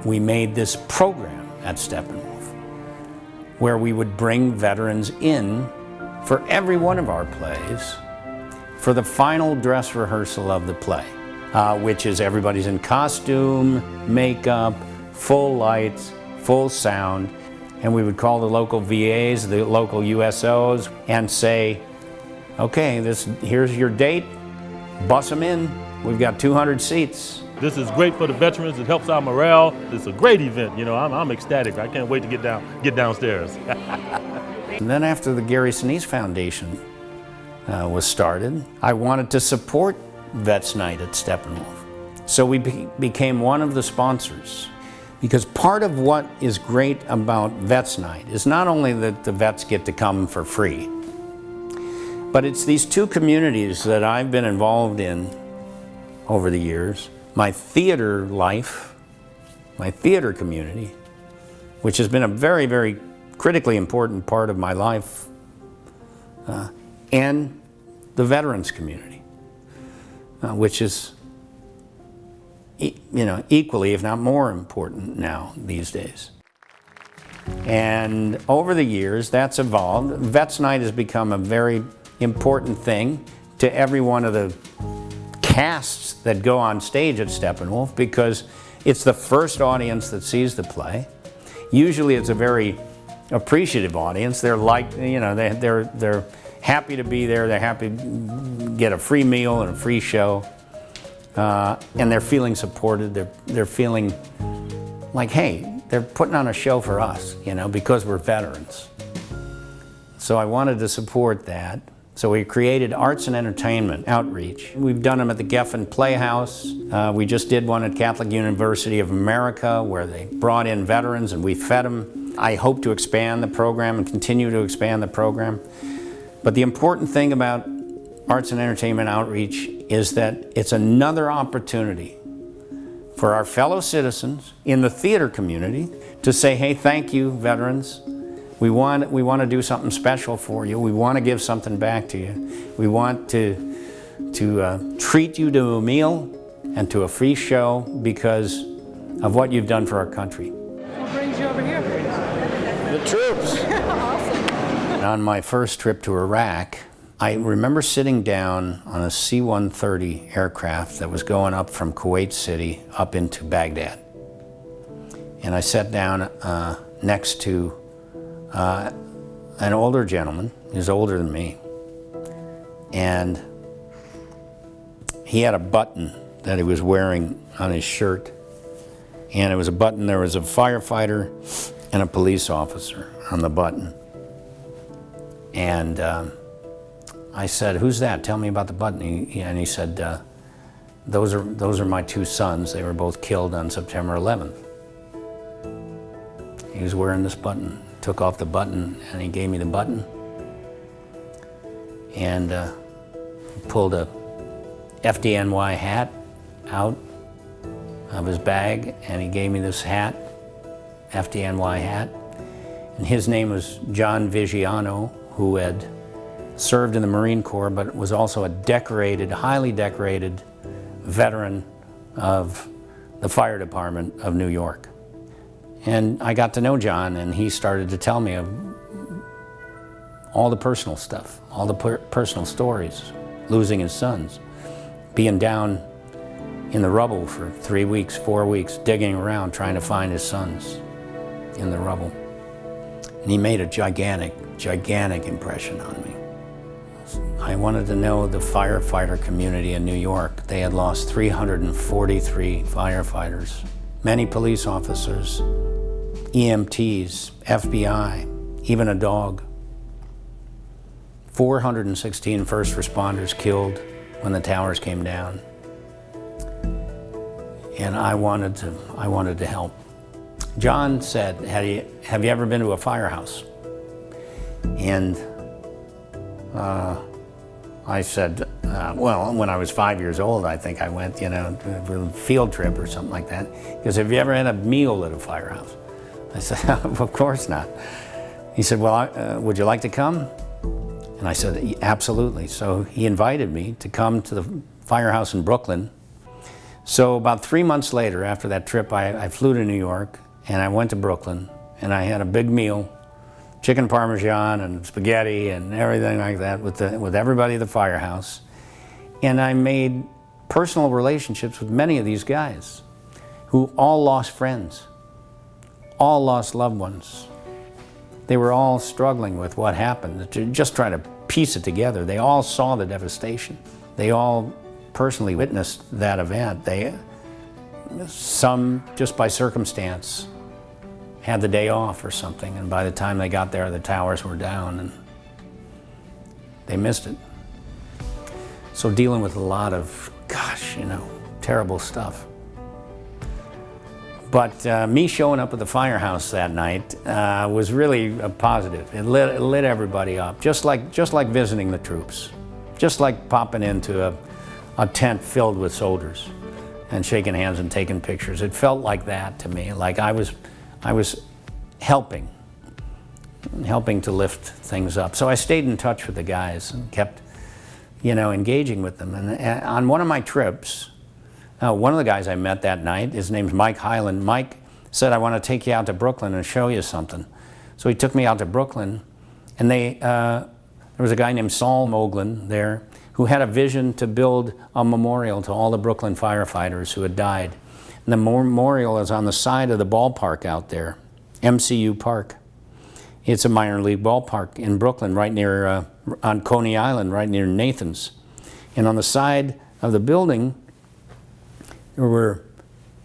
we made this program at Steppenwolf where we would bring veterans in for every one of our plays for the final dress rehearsal of the play, which is everybody's in costume, makeup, full lights, full sound. And we would call the local VAs, the local USOs, and say, okay, here's your date, bus them in. We've got 200 seats. This is great for the veterans. It helps our morale. It's a great event. I'm ecstatic. I can't wait to get downstairs. And then after the Gary Sinise Foundation was started, I wanted to support Vets Night at Steppenwolf. So we became one of the sponsors. Because part of what is great about Vets Night is not only that the vets get to come for free, but it's these two communities that I've been involved in over the years. My theater life, my theater community, which has been a very, very critically important part of my life, and the veterans community, which is equally, if not more important now these days. And over the years, that's evolved. Vets Night has become a very important thing to every one of the casts that go on stage at Steppenwolf, because it's the first audience that sees the play. Usually it's a very appreciative audience. They're happy to be there. They're happy to get a free meal and a free show. And they're feeling supported. They're feeling like, hey, they're putting on a show for us, you know, because we're veterans. So I wanted to support that. So we created arts and entertainment outreach. We've done them at the Geffen Playhouse. We just did one at Catholic University of America where they brought in veterans and we fed them. I hope to expand the program and continue to expand the program. But the important thing about arts and entertainment outreach is that it's another opportunity for our fellow citizens in the theater community to say, hey, thank you, veterans. We want to do something special for you. We want to give something back to you. We want to treat you to a meal and to a free show because of what you've done for our country. What brings you over here? The troops. Awesome. On my first trip to Iraq, I remember sitting down on a C-130 aircraft that was going up from Kuwait City up into Baghdad. And I sat down next to an older gentleman. He was older than me. And he had a button that he was wearing on his shirt. And it was a button, there was a firefighter and a police officer on the button. And I said, who's that? Tell me about the button. And he said, those are my two sons. They were both killed on September 11th. He was wearing this button. Took off the button and he gave me the button. And pulled a FDNY hat out of his bag and he gave me this hat, FDNY hat. And his name was John Vigiano, who had served in the Marine Corps, but was also a decorated, highly decorated veteran of the fire department of New York. And I got to know John, and he started to tell me of all the personal stuff, all the personal stories, losing his sons, being down in the rubble for 3 weeks, 4 weeks, digging around trying to find his sons in the rubble. And he made a gigantic, gigantic impression on me. I wanted to know the firefighter community in New York. They had lost 343 firefighters, many police officers, EMTs, FBI, even a dog. 416 first responders killed when the towers came down. And I wanted to help. John said, have you ever been to a firehouse? And I said, well, when I was 5 years old, I think I went, for a field trip or something like that. Because have you ever had a meal at a firehouse? I said, of course not. He said, well, would you like to come? And I said, absolutely. So he invited me to come to the firehouse in Brooklyn. So about 3 months later, after that trip, I flew to New York and I went to Brooklyn and I had a big meal, chicken parmesan and spaghetti and everything like that with everybody at the firehouse. And I made personal relationships with many of these guys who all lost friends, all lost loved ones. They were all struggling with what happened, to just try to piece it together. They all saw the devastation. They all personally witnessed that event. Some, just by circumstance, had the day off or something, and by the time they got there, the towers were down, and they missed it. So dealing with a lot of, terrible stuff. But me showing up at the firehouse that night was really a positive. It lit everybody up, just like visiting the troops, just like popping into a tent filled with soldiers and shaking hands and taking pictures. It felt like that to me, like I was helping to lift things up. So I stayed in touch with the guys and kept, engaging with them. And on one of my trips, one of the guys I met that night, his name's Mike Hyland. Mike said, I want to take you out to Brooklyn and show you something. So he took me out to Brooklyn, and there was a guy named Saul Moglen there who had a vision to build a memorial to all the Brooklyn firefighters who had died. And the memorial is on the side of the ballpark out there, MCU Park. It's a minor league ballpark in Brooklyn, right near, on Coney Island, right near Nathan's. And on the side of the building, there were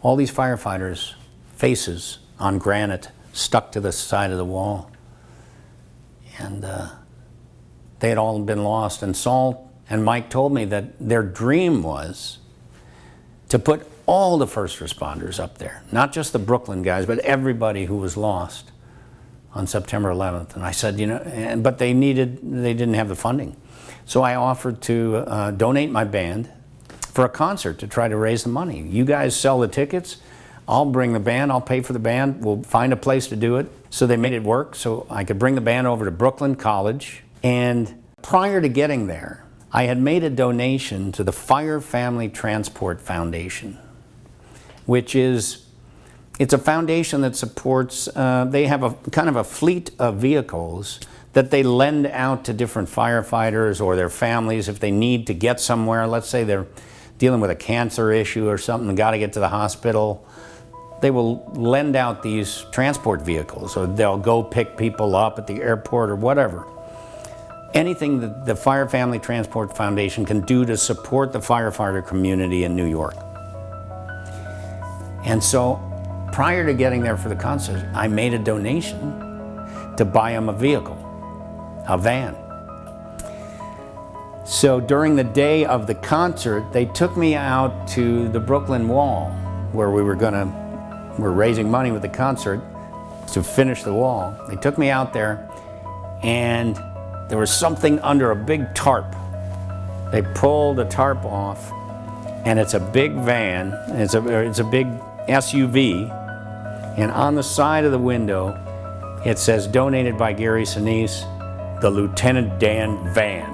all these firefighters' faces on granite stuck to the side of the wall. And they had all been lost. And Saul and Mike told me that their dream was to put all the first responders up there, not just the Brooklyn guys, but everybody who was lost on September 11th. And I said, you know, but they didn't have the funding. So I offered to donate my band for a concert to try to raise the money. You guys sell the tickets, I'll bring the band, I'll pay for the band, we'll find a place to do it. So they made it work so I could bring the band over to Brooklyn College. And prior to getting there, I had made a donation to the Fire Family Transport Foundation, which is, it's a foundation that supports, they have a kind of a fleet of vehicles that they lend out to different firefighters or their families if they need to get somewhere. Let's say they're dealing with a cancer issue or something and got to get to the hospital. They will lend out these transport vehicles, or they'll go pick people up at the airport or whatever. Anything that the Fire Family Transport Foundation can do to support the firefighter community in New York. And so prior to getting there for the concert, I made a donation to buy them a vehicle, a van. So during the day of the concert, they took me out to the Brooklyn Wall, where we're raising money with the concert to finish the wall. They took me out there, and there was something under a big tarp. They pulled the tarp off, and it's a big van, it's a big SUV, and on the side of the window, it says, donated by Gary Sinise, the Lieutenant Dan van.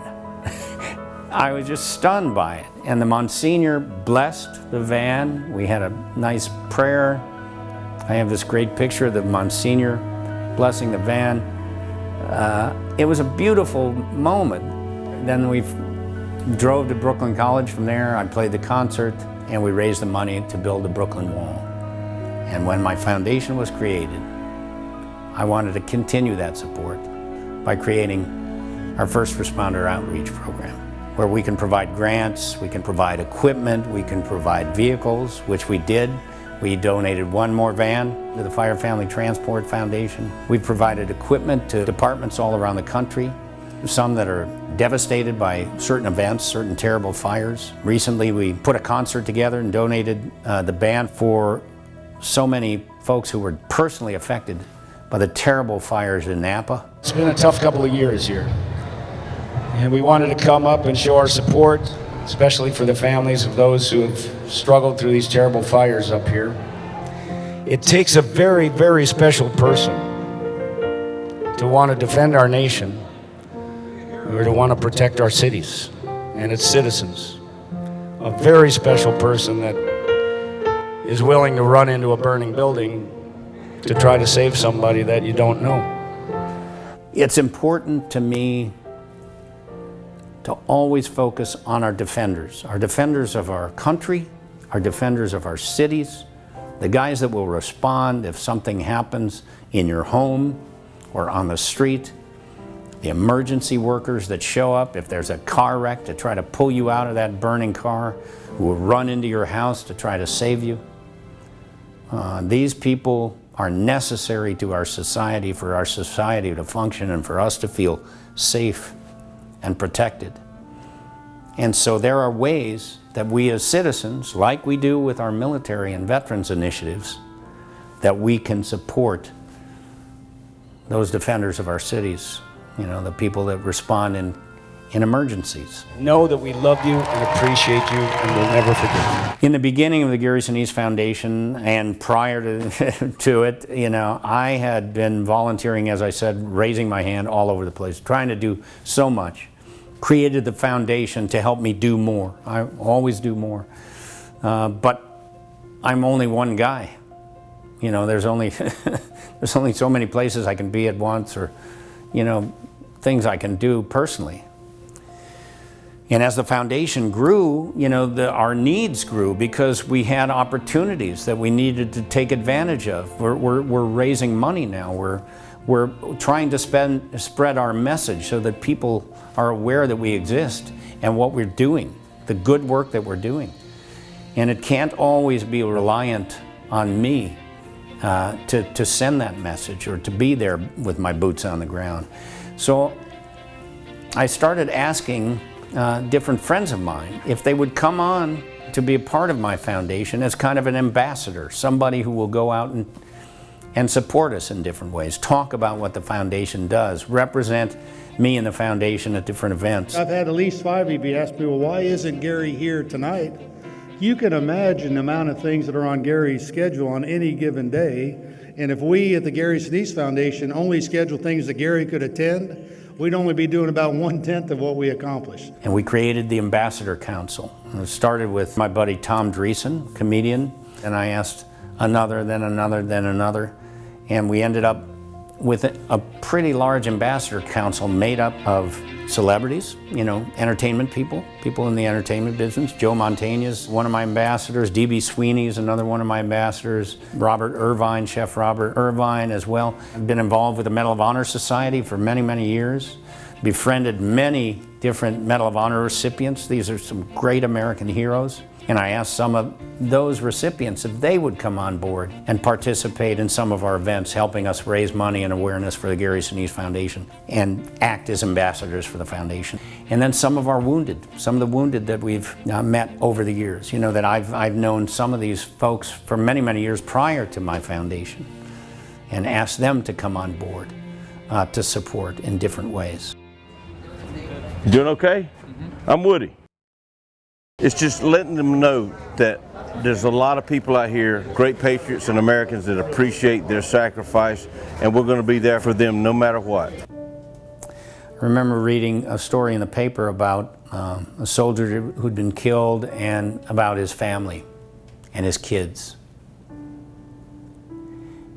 I was just stunned by it. And the Monsignor blessed the van. We had a nice prayer. I have this great picture of the Monsignor blessing the van. It was a beautiful moment. Then we drove to Brooklyn College from there. I played the concert, and we raised the money to build the Brooklyn Wall. And when my foundation was created, I wanted to continue that support by creating our first responder outreach program, where we can provide grants, we can provide equipment, we can provide vehicles, which we did. We donated one more van to the Fire Family Transport Foundation. We've provided equipment to departments all around the country, some that are devastated by certain events, certain terrible fires. Recently, we put a concert together and donated the band for so many folks who were personally affected by the terrible fires in Napa. It's been a tough couple of years here. And we wanted to come up and show our support, especially for the families of those who have struggled through these terrible fires up here. It takes a very, very special person to want to defend our nation, or to want to protect our cities and its citizens. A very special person that is willing to run into a burning building to try to save somebody that you don't know. It's important to me to always focus on our defenders of our country, our defenders of our cities, the guys that will respond if something happens in your home or on the street, the emergency workers that show up if there's a car wreck to try to pull you out of that burning car, who will run into your house to try to save you. These people are necessary to our society, for our society to function and for us to feel safe and protected. And so there are ways that we as citizens, like we do with our military and veterans initiatives, that we can support those defenders of our cities, you know, the people that respond in emergencies. Know that we love you and appreciate you and will never forget you. In the beginning of the Gary Sinise Foundation and prior to it, you know, I had been volunteering, as I said, raising my hand all over the place, trying to do so much. Created the foundation to help me do more. I always do more. But I'm only one guy. You know, there's only so many places I can be at once, or, you know, things I can do personally. And as the foundation grew, you know, our needs grew because we had opportunities that we needed to take advantage of. We're raising money now. We're trying to spread our message so that people are aware that we exist and what we're doing, the good work that we're doing. And it can't always be reliant on me to send that message or to be there with my boots on the ground. So I started asking different friends of mine if they would come on to be a part of my foundation as kind of an ambassador, somebody who will go out and support us in different ways, talk about what the foundation does, represent me and the foundation at different events. I've had at least 5 of you ask me, well, why isn't Gary here tonight? You can imagine the amount of things that are on Gary's schedule on any given day. And if we at the Gary Sinise Foundation only schedule things that Gary could attend, we'd only be doing about 1/10 of what we accomplished. And we created the Ambassador Council. It started with my buddy Tom Dreesen, comedian, and I asked another, then another, then another. And we ended up with a pretty large ambassador council made up of celebrities, you know, entertainment people in the entertainment business. Joe Mantegna's one of my ambassadors. D.B. Sweeney's another one of my ambassadors. Robert Irvine, Chef Robert Irvine as well. I've been involved with the Medal of Honor Society for many, many years. Befriended many different Medal of Honor recipients. These are some great American heroes. And I asked some of those recipients if they would come on board and participate in some of our events, helping us raise money and awareness for the Gary Sinise Foundation and act as ambassadors for the foundation. And then some of the wounded that we've met over the years, you know, that I've known some of these folks for many, many years prior to my foundation and asked them to come on board to support in different ways. You doing okay? I'm Woody. It's just letting them know that there's a lot of people out here, great patriots and Americans that appreciate their sacrifice, and we're going to be there for them no matter what. I remember reading a story in the paper about a soldier who'd been killed and about his family and his kids.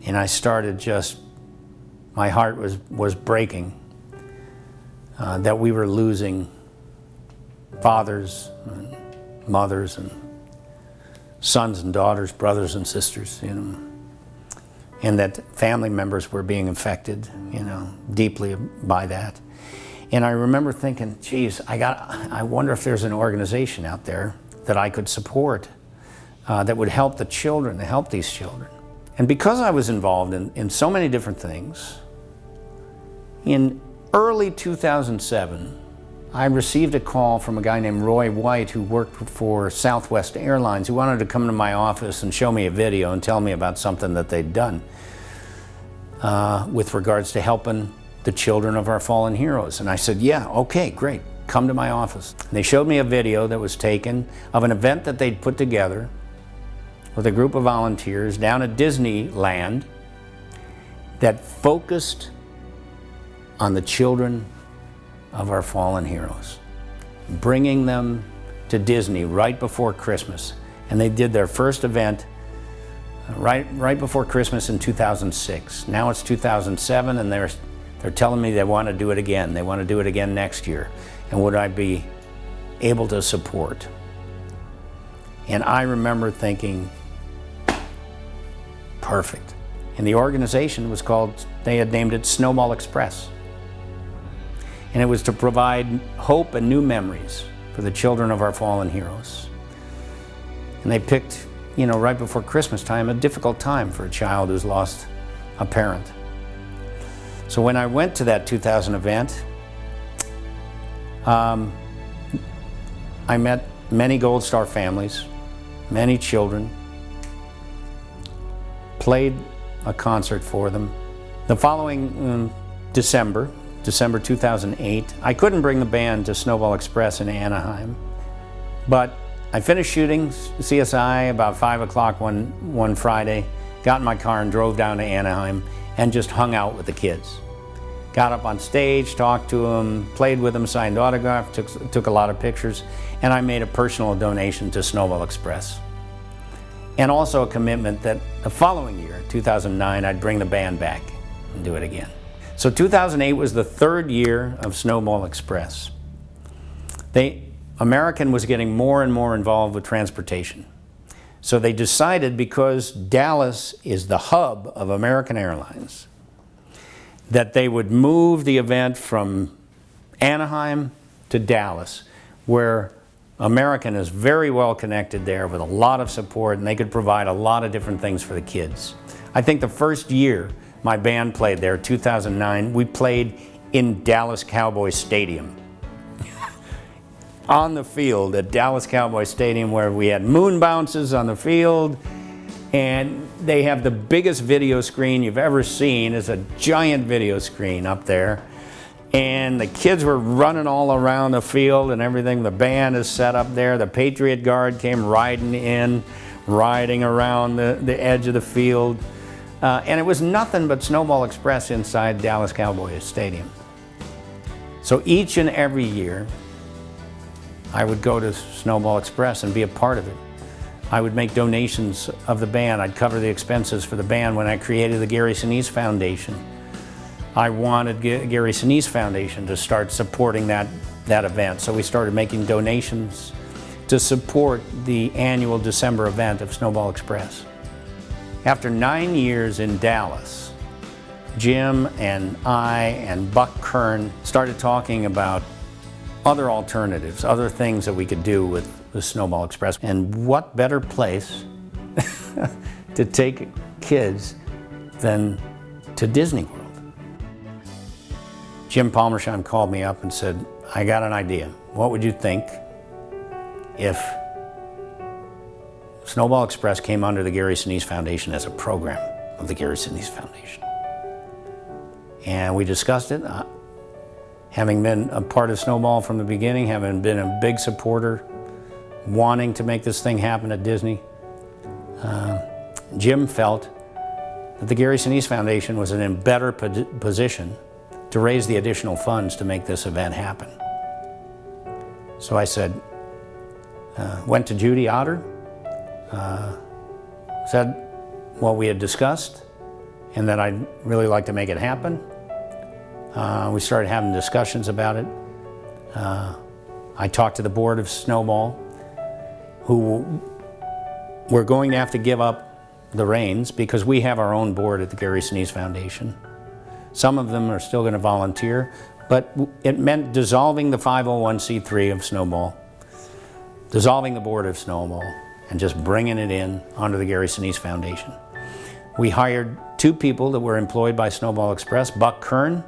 And I started my heart was breaking that we were losing fathers, and mothers, and sons and daughters, brothers and sisters, you know, and that family members were being affected, you know, deeply by that. And I remember thinking, geez, I wonder if there's an organization out there that I could support that would help the children, to help these children. And because I was involved in so many different things, in early 2007, I received a call from a guy named Roy White who worked for Southwest Airlines, who wanted to come to my office and show me a video and tell me about something that they'd done with regards to helping the children of our fallen heroes. And I said, yeah, okay, great, come to my office. And they showed me a video that was taken of an event that they'd put together with a group of volunteers down at Disneyland that focused on the children of our fallen heroes, bringing them to Disney right before Christmas. And they did their first event right before Christmas in 2006. Now it's 2007, and they're telling me they want to do it again. They want to do it again next year. And would I be able to support? And I remember thinking, perfect. And the organization was called, they had named it Snowball Express. And it was to provide hope and new memories for the children of our fallen heroes. And they picked, you know, right before Christmas time, a difficult time for a child who's lost a parent. So when I went to that 2000 event, I met many Gold Star families, many children, played a concert for them. The following December 2008, I couldn't bring the band to Snowball Express in Anaheim, but I finished shooting CSI about 5 o'clock one Friday, got in my car and drove down to Anaheim and just hung out with the kids. Got up on stage, talked to them, played with them, signed autographs, took a lot of pictures, and I made a personal donation to Snowball Express. And also a commitment that the following year, 2009, I'd bring the band back and do it again. So 2008 was the third year of Snowball Express. American was getting more and more involved with transportation. So they decided, because Dallas is the hub of American Airlines, that they would move the event from Anaheim to Dallas, where American is very well connected there with a lot of support, and they could provide a lot of different things for the kids. I think the first year my band played there, 2009, we played in Dallas Cowboys Stadium. On the field at Dallas Cowboys Stadium, where we had moon bounces on the field, and they have the biggest video screen you've ever seen. It's a giant video screen up there. And the kids were running all around the field and everything. The band is set up there. The Patriot Guard came riding around the edge of the field. And it was nothing but Snowball Express inside Dallas Cowboys Stadium. So each and every year, I would go to Snowball Express and be a part of it. I would make donations of the band. I'd cover the expenses for the band when I created the Gary Sinise Foundation. I wanted Gary Sinise Foundation to start supporting that event. So we started making donations to support the annual December event of Snowball Express. After 9 years in Dallas, Jim and I and Buck Kern started talking about other alternatives, other things that we could do with the Snowball Express. And what better place to take kids than to Disney World? Jim Palmersheim called me up and said, I got an idea. What would you think if Snowball Express came under the Gary Sinise Foundation as a program of the Gary Sinise Foundation? And we discussed it. Having been a part of Snowball from the beginning, having been a big supporter, wanting to make this thing happen at Disney, Jim felt that the Gary Sinise Foundation was in a better position to raise the additional funds to make this event happen. So I said, went to Judy Otter, said what we had discussed and that I'd really like to make it happen. We started having discussions about it. I talked to the board of Snowball, who were going to have to give up the reins because we have our own board at the Gary Sinise Foundation. Some of them are still going to volunteer, but it meant dissolving the 501c3 of Snowball, dissolving the board of Snowball, and just bringing it in under the Gary Sinise Foundation. We hired 2 people that were employed by Snowball Express, Buck Kern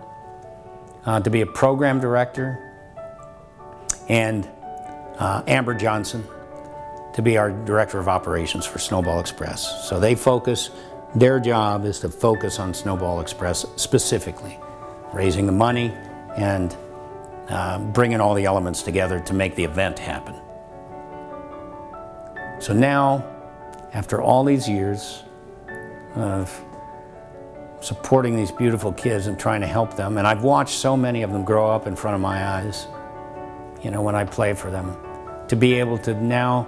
to be a program director, and Amber Johnson to be our director of operations for Snowball Express. So they focus. Their job is to focus on Snowball Express specifically, raising the money and bringing all the elements together to make the event happen. So now, after all these years of supporting these beautiful kids and trying to help them, and I've watched so many of them grow up in front of my eyes, you know, when I play for them, to be able to now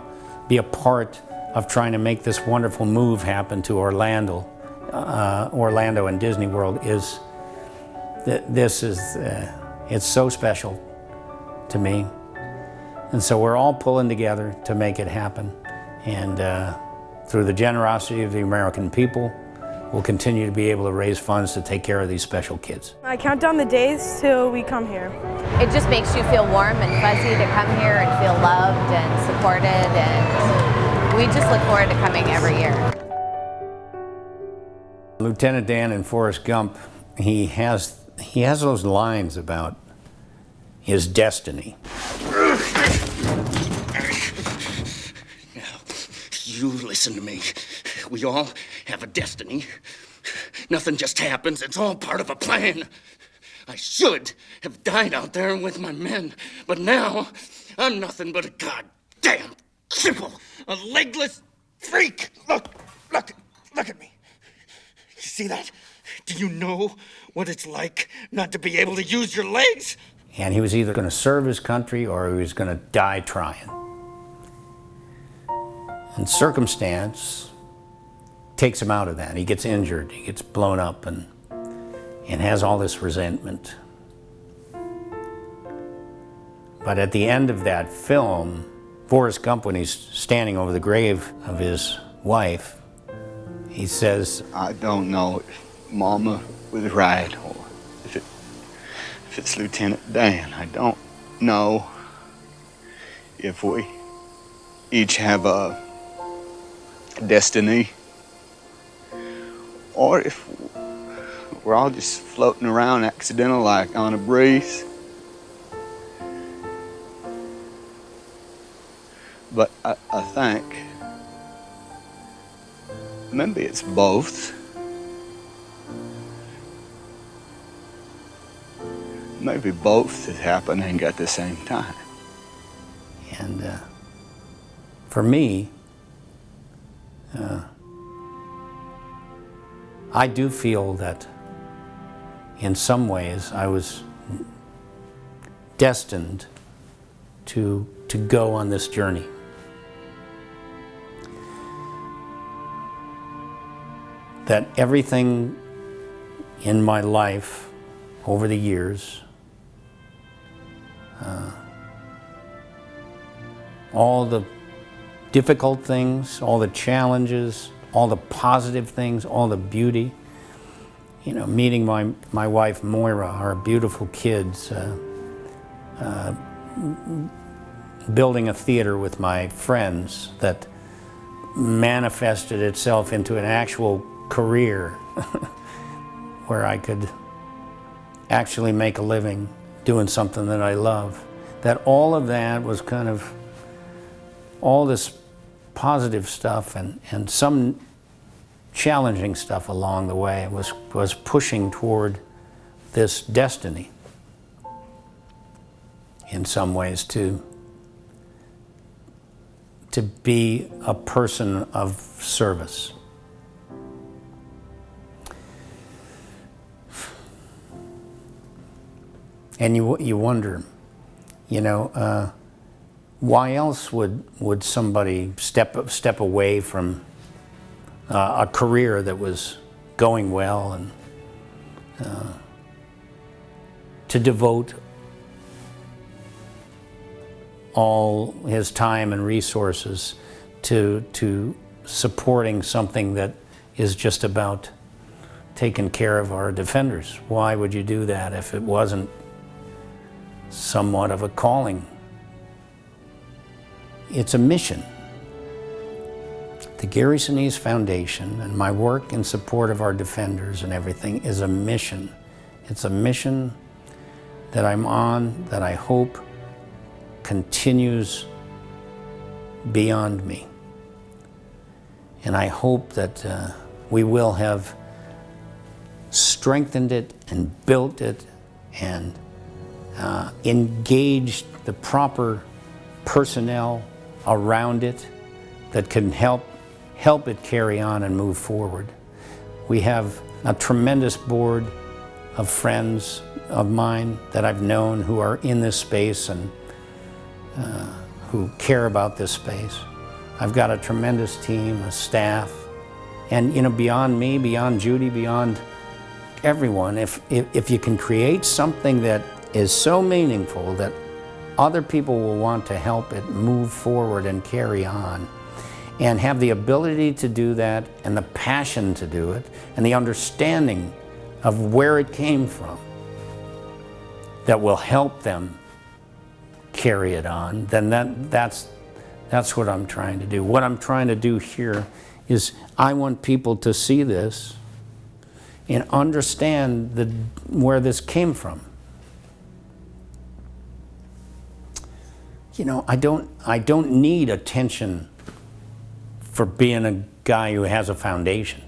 be a part of trying to make this wonderful move happen to Orlando and Disney World is, it's so special to me. And so we're all pulling together to make it happen. And through the generosity of the American people, we'll continue to be able to raise funds to take care of these special kids. I count down the days till we come here. It just makes you feel warm and fuzzy to come here and feel loved and supported, and we just look forward to coming every year. Lieutenant Dan in Forrest Gump, he has those lines about his destiny. You listen to me. We all have a destiny. Nothing just happens. It's all part of a plan. I should have died out there with my men, but now I'm nothing but a goddamn cripple, a legless freak. Look at me. You see that? Do you know what it's like not to be able to use your legs? And he was either going to serve his country or he was going to die trying. And circumstance takes him out of that. He gets injured, he gets blown up, and has all this resentment. But at the end of that film, Forrest Gump, when he's standing over the grave of his wife, he says, I don't know if Mama was right or if it's Lieutenant Dan. I don't know if we each have a destiny or if we're all just floating around accidental like on a breeze. But I think maybe it's both. Maybe both is happening at the same time. And for me, I do feel that in some ways I was destined to go on this journey. That everything in my life over the years, all the difficult things, all the challenges, all the positive things, all the beauty, you know, meeting my wife Moira, our beautiful kids, building a theater with my friends that manifested itself into an actual career where I could actually make a living doing something that I love. That all of that was kind of all this positive stuff and some challenging stuff along the way was pushing toward this destiny in some ways to be a person of service. And you wonder, you know, why else would somebody step away from a career that was going well and to devote all his time and resources to supporting something that is just about taking care of our defenders? Why would you do that if it wasn't somewhat of a calling? It's a mission. The Gary Sinise Foundation and my work in support of our defenders and everything is a mission. It's a mission that I'm on that I hope continues beyond me. And I hope that we will have strengthened it and built it and engaged the proper personnel around it that can help it carry on and move forward. We have a tremendous board of friends of mine that I've known who are in this space and who care about this space. I've got a tremendous team, a staff, and you know, beyond me, beyond Judy, beyond everyone, if you can create something that is so meaningful that other people will want to help it move forward and carry on, and have the ability to do that and the passion to do it and the understanding of where it came from that will help them carry it on, then that's what I'm trying to do. What I'm trying to do here is I want people to see this and understand where this came from. You know, I don't need attention for being a guy who has a foundation.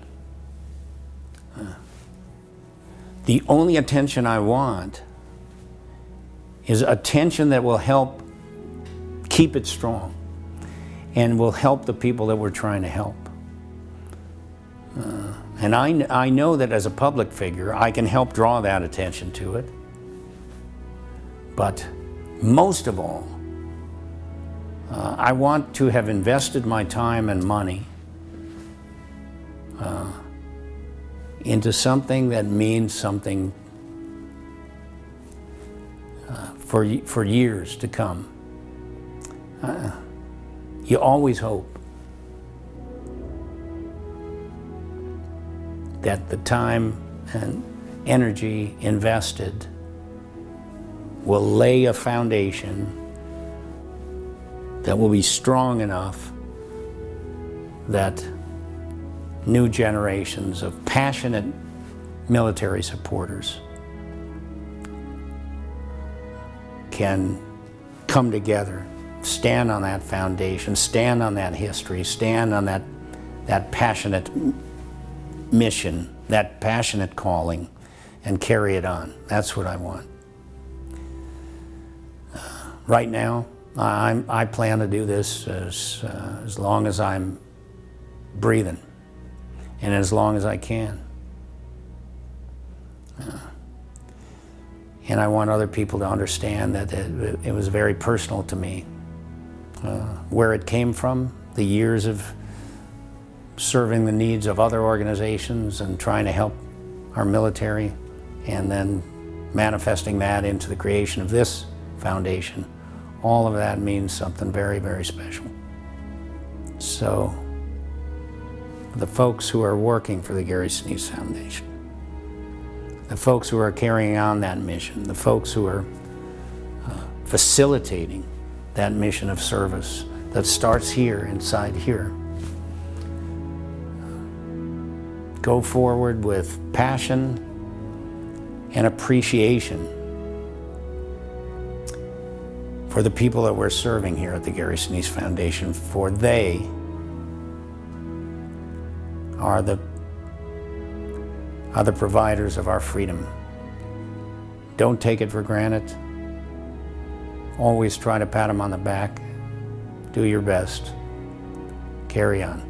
The only attention I want is attention that will help keep it strong and will help the people that we're trying to help. And I know that as a public figure, I can help draw that attention to it. But most of all, I want to have invested my time and money into something that means something for years to come. You always hope that the time and energy invested will lay a foundation that will be strong enough that new generations of passionate military supporters can come together, stand on that foundation, stand on that history, stand on that passionate mission, that passionate calling, and carry it on. That's what I want. Right now, I plan to do this as long as I'm breathing and as long as I can. And I want other people to understand that it was very personal to me. Where it came from, the years of serving the needs of other organizations and trying to help our military, and then manifesting that into the creation of this foundation. All of that means something very, very special. So, the folks who are working for the Gary Sinise Foundation, the folks who are carrying on that mission, the folks who are facilitating that mission of service that starts here, inside here, go forward with passion and appreciation for the people that we're serving here at the Gary Sinise Foundation, for they are the providers of our freedom. Don't take it for granted. Always try to pat them on the back. Do your best. Carry on.